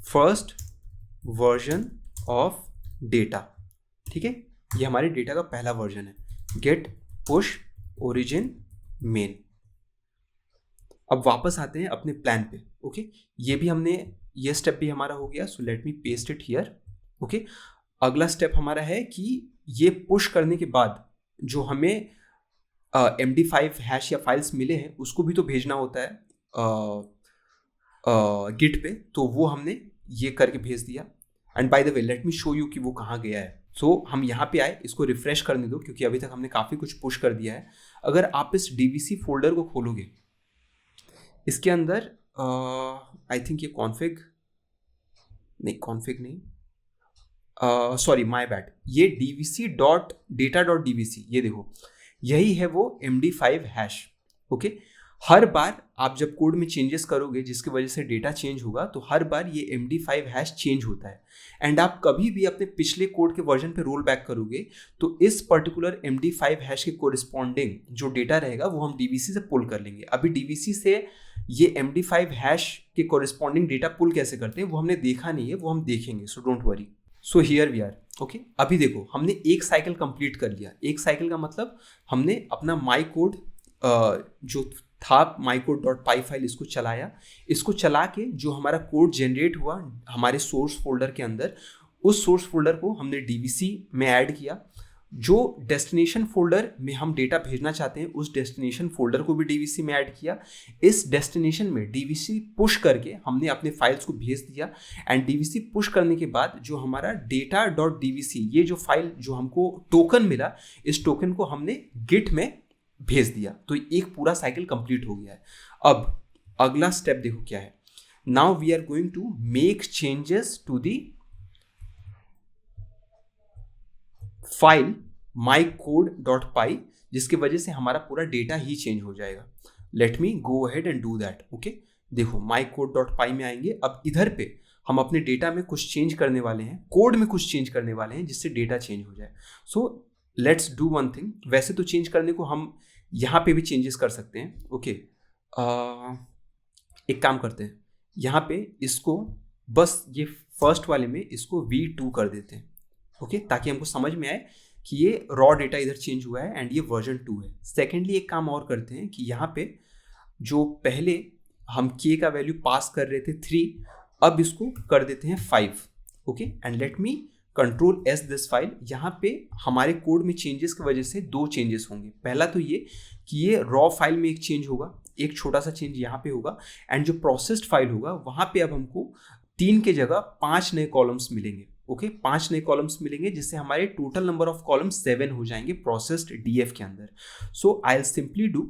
first version of data, ठीक है, ये हमारे डेटा का पहला वर्जन है, get push origin main। अब वापस आते हैं अपने प्लान पे, ओके। ये भी हमने, ये स्टेप भी हमारा हो गया। सो let me paste it here, okay. अगला स्टेप हमारा है कि ये पुश करने के बाद जो हमें MD5 हैश या फाइल्स मिले हैं उसको भी तो भेजना होता है गिट पे, तो वो हमने ये करके भेज दिया। And by the way let me show you कि वो कहाँ गया है। सो हम यहाँ पे आए, इसको रिफ्रेश करने दो क्योंकि अभी तक हमने काफ़ी कुछ पुश कर दिया है। अगर आप इस DVC फोल्डर को खोलोगे, इसके अंदर आई थिंक ये कॉन्फ़िग नहीं, सॉरी माय बैड, ये dvc.data.dvc, ये देखो यही है वो MD5 हैश, ओके। हर बार आप जब कोड में चेंजेस करोगे जिसकी वजह से डेटा चेंज होगा, तो हर बार ये MD5 हैश चेंज होता है। एंड आप कभी भी अपने पिछले कोड के वर्जन पे रोल बैक करोगे तो इस पर्टिकुलर MD5 हैश के कोरिस्पॉन्डिंग जो डेटा रहेगा वो हम DVC से पुल कर लेंगे। अभी DVC से ये MD5 हैश के कोरिस्पॉन्डिंग डेटा पुल कैसे करते हैं वो हमने देखा नहीं है, वो हम देखेंगे, so don't worry. So here we are, okay. अभी देखो हमने एक साइकिल कंप्लीट कर लिया। एक साइकिल का मतलब हमने अपना माई कोड जो था mycode.py फाइल, इसको चलाया। इसको चला के जो हमारा कोड जनरेट हुआ हमारे सोर्स फोल्डर के अंदर, उस सोर्स फोल्डर को हमने DVC में ऐड किया। जो डेस्टिनेशन फोल्डर में हम डेटा भेजना चाहते हैं उस डेस्टिनेशन फोल्डर को भी DVC में ऐड किया। इस डेस्टिनेशन में DVC पुश करके हमने अपने फाइल्स को भेज दिया। एंड DVC पुश करने के बाद जो हमारा data.dvc, ये जो फाइल जो हमको टोकन मिला, इस टोकन को हमने गिट में भेज दिया। तो एक पूरा साइकिल कंप्लीट हो गया है। अब अगला स्टेप देखो क्या है। Now we are going to make changes to the file mycode.py, जिसकी वजह से हमारा पूरा डेटा ही चेंज हो जाएगा। Let me go ahead and do that, okay. देखो mycode.py में आएंगे। अब इधर पे हम अपने डेटा में कुछ चेंज करने वाले हैं, कोड में कुछ चेंज करने वाले हैं जिससे डेटा चेंज हो जाए। सो लेट्स डू वन थिंग। वैसे तो चेंज करने को हम यहाँ पे भी चेंजेस कर सकते हैं, ओके। एक काम करते हैं, यहाँ पे इसको बस ये फर्स्ट वाले में इसको V2 कर देते हैं, ओके, ताकि हमको समझ में आए कि ये रॉ डेटा इधर चेंज हुआ है एंड ये वर्जन 2 है। सेकेंडली एक काम और करते हैं कि यहाँ पे जो पहले हम k का वैल्यू पास कर रहे थे 3, अब इसको कर देते हैं 5, okay. And let me control S this file. यहाँ पे हमारे कोड में चेंजेस की वजह से 2 चेंजेस होंगे। पहला तो ये कि ये रॉ फाइल में एक चेंज होगा, एक छोटा सा चेंज यहाँ पे होगा। एंड जो प्रोसेस्ड फाइल होगा वहाँ पे अब हमको 3 के जगह 5 नए कॉलम्स मिलेंगे, ओके 5 नए कॉलम्स मिलेंगे, जिससे हमारे टोटल नंबर ऑफ कॉलम्स 7 हो जाएंगे प्रोसेस्ड डीएफ के अंदर. So I will simply do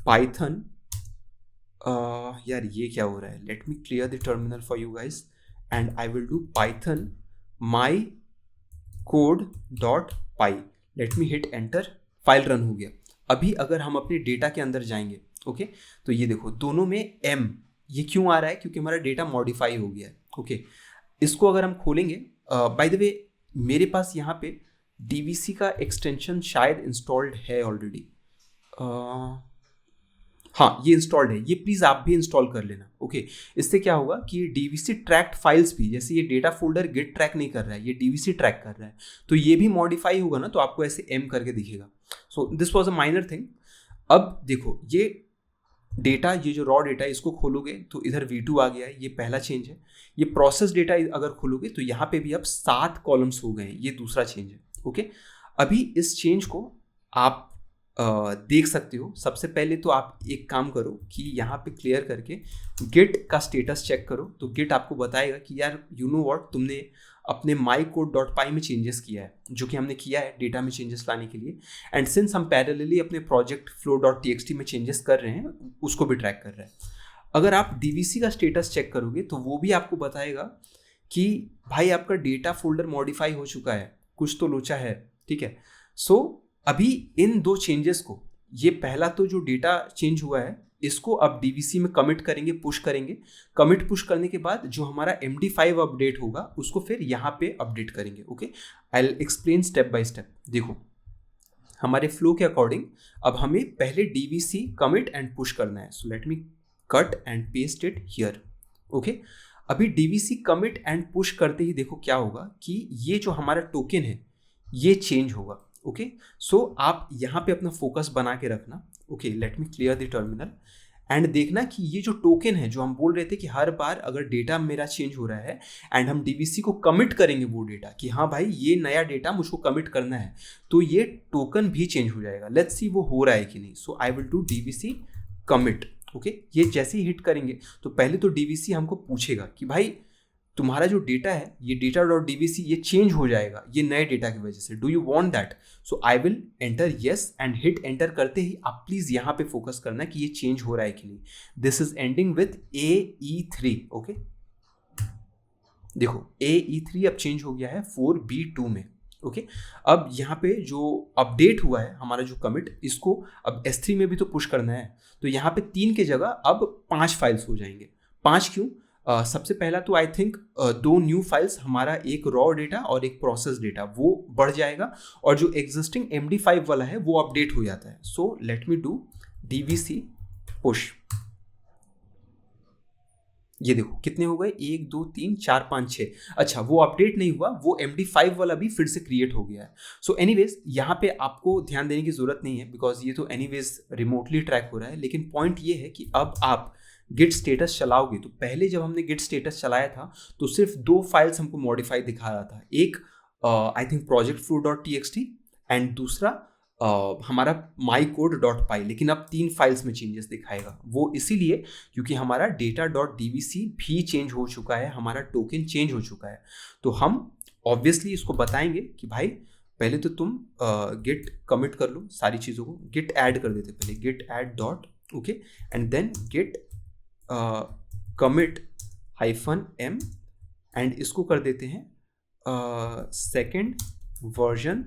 python, यार ये क्या हो रहा है, let me clear the terminal for you guys, and I will do python my code dot py. Let me hit enter. File run हो गया. अभी अगर हम अपने डेटा के अंदर जाएंगे, ओके तो ये देखो दोनों में m, ये क्यों आ रहा है, क्योंकि हमारा डेटा मॉडिफाई हो गया है. ओके इसको अगर हम खोलेंगे, बाय द वे मेरे पास यहाँ पे DVC का एक्सटेंशन शायद इंस्टॉल्ड है ऑलरेडी. हाँ ये इंस्टॉल्ड है, ये प्लीज़ आप भी इंस्टॉल कर लेना. ओके इससे क्या होगा कि DVC ट्रैक्ड फाइल्स भी, जैसे ये डेटा फोल्डर गिट ट्रैक नहीं कर रहा है, ये DVC ट्रैक कर रहा है, तो ये भी मॉडिफाई होगा ना, तो आपको ऐसे M करके दिखेगा. सो this was a minor thing. अब देखो ये डेटा, ये जो रॉ डेटा है इसको खोलोगे तो इधर V2 आ गया है, ये पहला चेंज है. ये प्रोसेस डेटा अगर खोलोगे तो यहाँ पे भी अब 7 कॉलम्स हो गए हैं, ये दूसरा चेंज है. ओके अभी इस चेंज को आप देख सकते हो. सबसे पहले तो आप एक काम करो कि यहाँ पे क्लियर करके गिट का स्टेटस चेक करो, तो गिट आपको बताएगा कि यार यू नो व्हाट, तुमने अपने माई कोड डॉट पाई में चेंजेस किया है, जो कि हमने किया है डेटा में चेंजेस लाने के लिए. एंड सिंस हम पैरेलली अपने प्रोजेक्ट फ्लो डॉट txt में चेंजेस कर रहे हैं, उसको भी ट्रैक कर रहा है. अगर आप DVC का स्टेटस चेक करोगे तो वो भी आपको बताएगा कि भाई आपका डेटा फोल्डर मॉडिफाई हो चुका है, कुछ तो लोचा है. ठीक है. सो अभी इन दो चेंजेस को, ये पहला तो जो डेटा चेंज हुआ है इसको अब DVC में कमिट करेंगे, पुश करेंगे. कमिट पुश करने के बाद जो हमारा MD5 अपडेट होगा उसको फिर यहाँ पे अपडेट करेंगे. Okay I will explain step by step. देखो हमारे फ्लो के अकॉर्डिंग अब हमें पहले DVC कमिट एंड पुश करना है. So let me cut and paste it here. Okay अभी DVC कमिट एंड पुश करते ही देखो क्या होगा कि ये जो हमारा टोकन है ये चेंज होगा. ओके सो आप यहाँ पे अपना फोकस बना के रखना. Okay let me clear the terminal and देखना कि ये जो टोकन है, जो हम बोल रहे थे कि हर बार अगर डेटा मेरा चेंज हो रहा है एंड हम DVC को कमिट करेंगे वो डेटा, कि हाँ भाई ये नया डेटा मुझको कमिट करना है, तो ये टोकन भी चेंज हो जाएगा. लेट्स सी वो हो रहा है कि नहीं. So I will do DVC commit. Okay ये जैसे ही हिट करेंगे तो पहले तो DVC हमको पूछेगा कि भाई तुम्हारा जो डेटा है ये डेटा डॉट DVC ये चेंज हो जाएगा ये नए डेटा की वजह से, do you want that. So I will enter yes and hit enter. करते ही आप प्लीज यहाँ पे फोकस करना कि ये चेंज हो रहा है कि नहीं. This is ending with AE3. Okay देखो AE3 अब चेंज हो गया है 4B2 में. ओके अब यहाँ पे जो अपडेट हुआ है हमारा जो कमिट, इसको अब S3 में भी तो पुश करना है, तो यहाँ पे 3 के जगह अब 5 फाइल्स हो जाएंगे. 5 क्यों? सबसे पहला तो आई थिंक 2 न्यू फाइल्स, हमारा एक रॉ डेटा और एक प्रोसेस डेटा, वो बढ़ जाएगा, और जो एग्जिस्टिंग MD5 वाला है वो अपडेट हो जाता है. So let me do DVC push. ये देखो कितने हो गए, 1 2 3 4 5 6. अच्छा वो अपडेट नहीं हुआ, वो MD5 वाला भी फिर से क्रिएट हो गया है. सो एनीवेज यहाँ पे आपको ध्यान देने की जरूरत नहीं है, बिकॉज ये तो एनीवेज रिमोटली ट्रैक हो रहा है. लेकिन पॉइंट ये है कि अब आप गिट स्टेटस चलाओगे तो पहले जब हमने गिट स्टेटस चलाया था तो सिर्फ 2 फाइल्स हमको मॉडिफाई दिखा रहा था. एक I think project flow dot txt and दूसरा हमारा माई कोड डॉट पाई. लेकिन अब 3 फाइल्स में चेंजेस दिखाएगा. वो इसीलिए क्योंकि हमारा डेटा डॉट DVC भी चेंज हो चुका है, हमारा टोकन चेंज हो चुका है. तो हम ऑब्वियसली इसको बताएंगे कि भाई पहले तो तुम गिट कमिट कर लो सारी चीज़ों को. गिट ऐड कर देते पहले, git add dot. Okay and then git commit -m and इसको कर देते हैं second version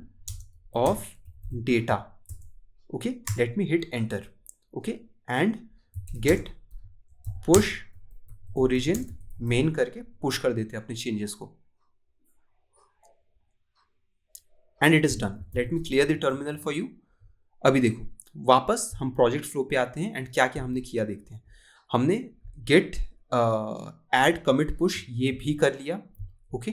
of data. Okay let me hit enter. Okay and git push origin main करके पुश कर देते हैं अपने चेंजेस को, and it is done. Let me clear the terminal for you. अभी देखो वापस हम प्रोजेक्ट फ्लो पे आते हैं एंड क्या क्या हमने किया देखते हैं. हमने गेट ऐड कमिट पुश ये भी कर लिया. ओके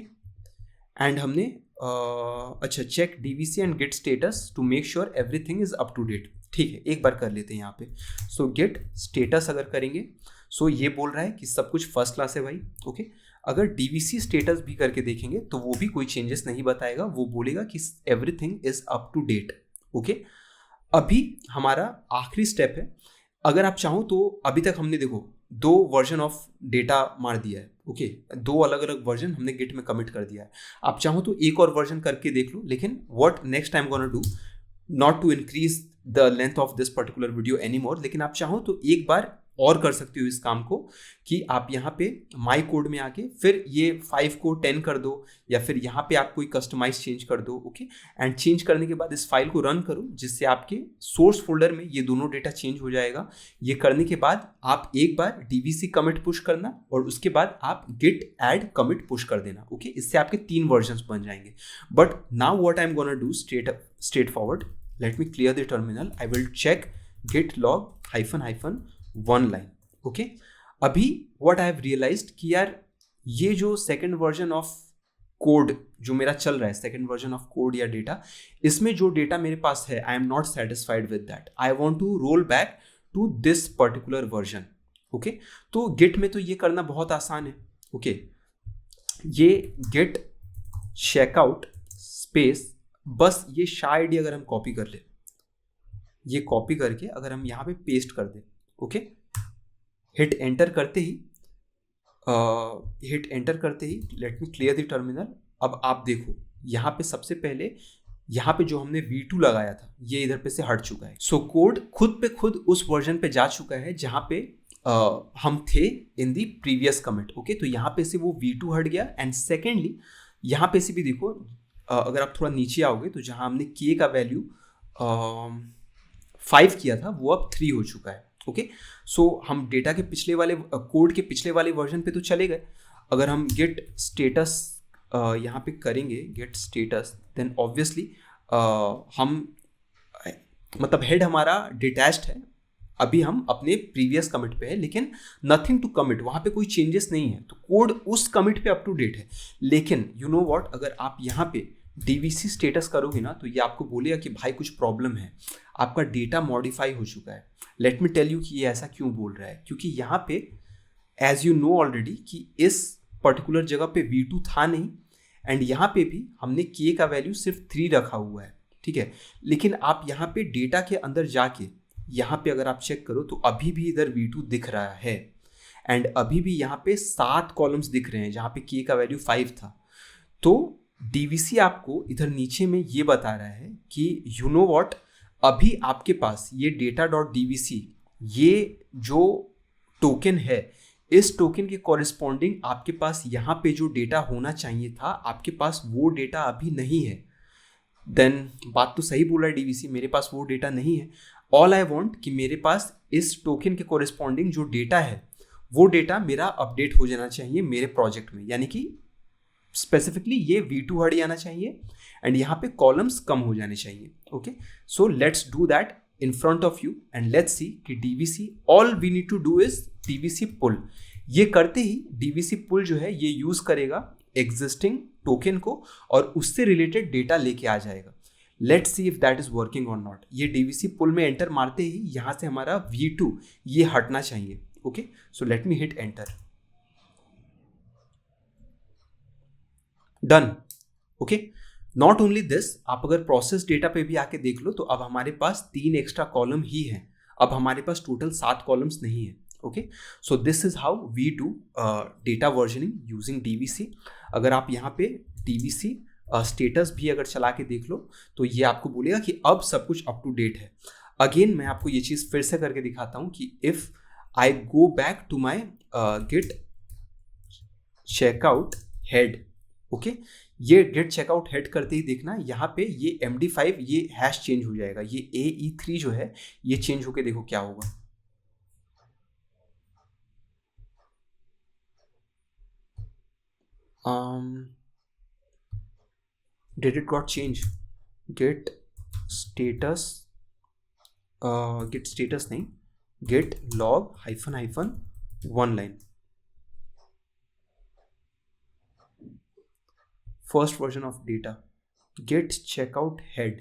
एंड हमने अच्छा check DVC and git status to make sure everything is up to date. ठीक है एक बार कर लेते हैं यहाँ पे. सो गेट स्टेटस अगर करेंगे, सो ये बोल रहा है कि सब कुछ फर्स्ट क्लास है भाई. ओके अगर DVC स्टेटस भी करके देखेंगे तो वो भी कोई चेंजेस नहीं बताएगा, वो बोलेगा कि everything is up to date. Okay अभी हमारा आखिरी स्टेप है. अगर आप चाहो तो अभी तक हमने देखो दो वर्जन ऑफ डेटा मार दिया है, ओके, दो अलग अलग वर्जन हमने गिट में कमिट कर दिया है। आप चाहो तो एक और वर्जन करके देख लो, लेकिन what next time gonna do, not to increase the length of this particular video any more, लेकिन आप चाहो तो एक बार और कर सकते हो इस काम को कि आप यहाँ पे माई कोड में आके फिर ये 5 को 10 कर दो, या फिर यहाँ पे आप कोई कस्टमाइज चेंज कर दो, ओके। एंड चेंज करने के बाद इस फाइल को रन करो, जिससे आपके सोर्स फोल्डर में ये दोनों डेटा चेंज हो जाएगा। ये करने के बाद आप एक बार डीवीसी कमिट पुश करना और उसके बाद आप गिट एड कमिट पुश कर देना, ओके। इससे आपके 3 वर्जन बन जाएंगे। But now what I am gonna do straight forward, let me clear the terminal, I will check git log hyphen one line, okay. अभी व्हाट आई हैव रियलाइज्ड कि यार ये जो सेकंड वर्जन ऑफ कोड जो मेरा चल रहा है, सेकंड वर्जन ऑफ कोड या डेटा, इसमें जो डेटा मेरे पास है, I am not satisfied with that, I want to roll back to this particular version, okay. तो गिट में तो ये करना बहुत आसान है, ओके। ये गिट चेकआउट स्पेस, बस ये शायद अगर हम कॉपी कर ले, ये कॉपी करके अगर हम यहाँ पे पेस्ट कर दें, ओके, हिट एंटर करते ही let me clear the terminal. अब आप देखो यहाँ पे सबसे पहले यहाँ पे जो हमने V2 लगाया था ये इधर पे से हट चुका है। सो कोड खुद पे खुद उस वर्जन पे जा चुका है जहाँ पे हम थे इन दी प्रीवियस कमिट, ओके। तो यहाँ पे से वो V2 हट गया। एंड सेकेंडली यहाँ पे से भी देखो, अगर आप थोड़ा नीचे आओगे तो जहाँ हमने K का वैल्यू 5 किया था वो अब 3 हो चुका है, ओके। सो हम डेटा के पिछले वाले कोड के पिछले वाले वर्जन पे तो चले गए। अगर हम गेट स्टेटस यहाँ पे करेंगे, गेट स्टेटस, देन ऑब्वियसली हम मतलब हेड हमारा डिटैच्ड है, अभी हम अपने प्रीवियस कमिट पे है, लेकिन नथिंग टू कमिट, वहाँ पे कोई चेंजेस नहीं है, तो कोड उस कमिट पे अप टू डेट है। लेकिन यू नो व्हाट, अगर आप यहाँ पे डीवीसी स्टेटस करोगे ना तो ये आपको बोलेगा कि भाई कुछ प्रॉब्लम है, आपका डेटा मॉडिफाई हो चुका है। लेट मी टेल यू कि ये ऐसा क्यों बोल रहा है, क्योंकि यहाँ पे एज यू नो ऑलरेडी कि इस पर्टिकुलर जगह पे V2 था नहीं, एंड यहाँ पे भी हमने K का वैल्यू सिर्फ 3 रखा हुआ है, ठीक है। लेकिन आप यहाँ पे डेटा के अंदर जाके यहाँ पे अगर आप चेक करो तो अभी भी इधर V2 दिख रहा है, एंड अभी भी यहाँ पे 7 कॉलम्स दिख रहे हैं जहाँ पे K का वैल्यू 5 था। तो DVC आपको इधर नीचे में ये बता रहा है कि यू नो व्हाट, अभी आपके पास ये data.dvc, ये जो टोकन है, इस टोकन के कॉरिस्पॉन्डिंग आपके पास यहाँ पे जो डेटा होना चाहिए था, आपके पास वो डेटा अभी नहीं है। देन बात तो सही बोला है DVC, मेरे पास वो डेटा नहीं है। ऑल आई वांट कि मेरे पास इस टोकन के कॉरिस्पॉन्डिंग जो डेटा है वो डेटा मेरा अपडेट हो जाना चाहिए मेरे प्रोजेक्ट में, यानी कि स्पेसिफिकली ये V2 हट जाना चाहिए एंड यहाँ पे कॉलम्स कम हो जाने चाहिए, okay. So let's do that in front of you and let's see कि DVC, all we need to do is DVC pull. ये करते ही DVC पुल जो है ये यूज करेगा एग्जिस्टिंग टोकन को और उससे रिलेटेड डेटा लेके आ जाएगा। Let's see if that is working और नॉट। ये DVC पुल में एंटर मारते ही यहाँ से हमारा V2 ये हटना चाहिए, okay. So let me hit enter, done, okay. Not only this, आप अगर प्रोसेस डेटा पे भी आके देख लो तो अब हमारे पास 3 एक्स्ट्रा कॉलम ही हैं, अब हमारे पास टोटल 7 कॉलम्स नहीं है, okay. So this is how we do data versioning using DVC। अगर आप यहाँ पे DVC स्टेटस भी अगर चला के देख लो तो ये आपको बोलेगा कि अब सब कुछ अप टू डेट है। अगेन मैं आपको ये चीज़ फिर से करके दिखाता हूँ कि if I go back to my git checkout head, okay, ये गेट चेकआउट हेड करते ही देखना यहाँ पे ये MD5 ये हैश चेंज हो जाएगा, ये AE3 जो है ये चेंज होके देखो क्या होगा। Did it got change? Get status, get status नहीं, get log hyphen one line, first version of data, get checkout head.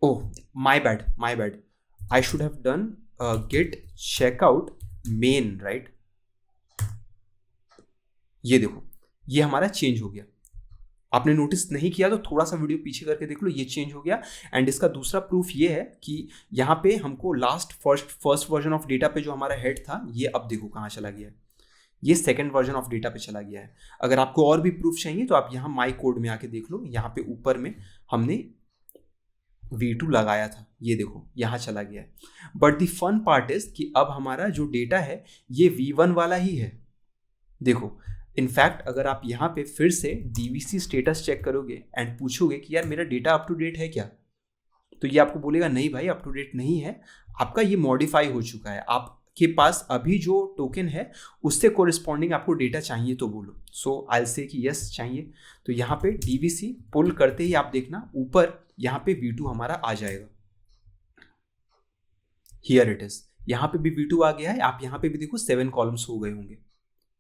Oh, my bad, I should have done get checkout main, right? ये देखो ये हमारा चेंज हो गया। आपने नोटिस नहीं किया तो थोड़ा सा वीडियो पीछे करके देख लो, ये चेंज हो गया। एंड इसका दूसरा प्रूफ ये है कि यहाँ पे हमको फर्स्ट वर्जन ऑफ डेटा पे जो हमारा हेड था, ये अब देखो कहाँ चला गया है, ये सेकंड वर्जन ऑफ डेटा पे चला गया है। अगर आपको और भी प्रूफ चाहिए तो आप यहाँ माई कोड में आके देख लो, यहाँ पे ऊपर में हमने V2 लगाया था, ये देखो यहाँ चला गया है। But the fun part is कि अब हमारा जो डेटा है ये V1 वाला ही है। देखो इनफैक्ट अगर आप यहाँ पे फिर से DVC स्टेटस चेक करोगे एंड पूछोगे कि यार मेरा डेटा अप टू डेट है क्या, तो ये आपको बोलेगा नहीं भाई अप टू डेट नहीं है, आपका ये मॉडिफाई हो चुका है, आपके पास अभी जो टोकन है उससे कोरिस्पॉन्डिंग आपको डेटा चाहिए तो बोलो। सो आई से कि यस चाहिए, तो यहाँ पे DVC पुल करते ही आप देखना ऊपर यहाँ पे V2 हमारा आ जाएगा। हियर इट इज, यहाँ पे भी V2 आ गया है, आप यहाँ पे भी देखो 7 कॉलम्स हो गए होंगे।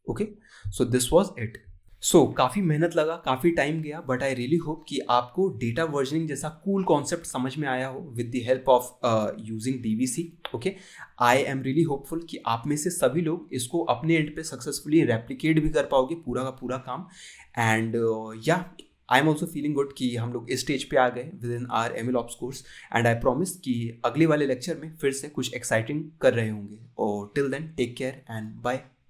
Okay, so this was it. So काफ़ी मेहनत लगा, काफ़ी टाइम गया, बट आई रियली होप कि आपको डेटा वर्जनिंग जैसा कूल कॉन्सेप्ट समझ में आया हो with the help of using DVC। Okay, I am really hopeful कि आप में से सभी लोग इसको अपने एंड पे सक्सेसफुली रेप्लिकेट भी कर पाओगे पूरा का पूरा काम। एंड या I am also feeling good कि हम लोग इस स्टेज पे आ गए with in are MLOPS course. And I promise कि अगले वाले लेक्चर में फिर से कुछ एक्साइटिंग कर रहे होंगे। और till then take care and bye.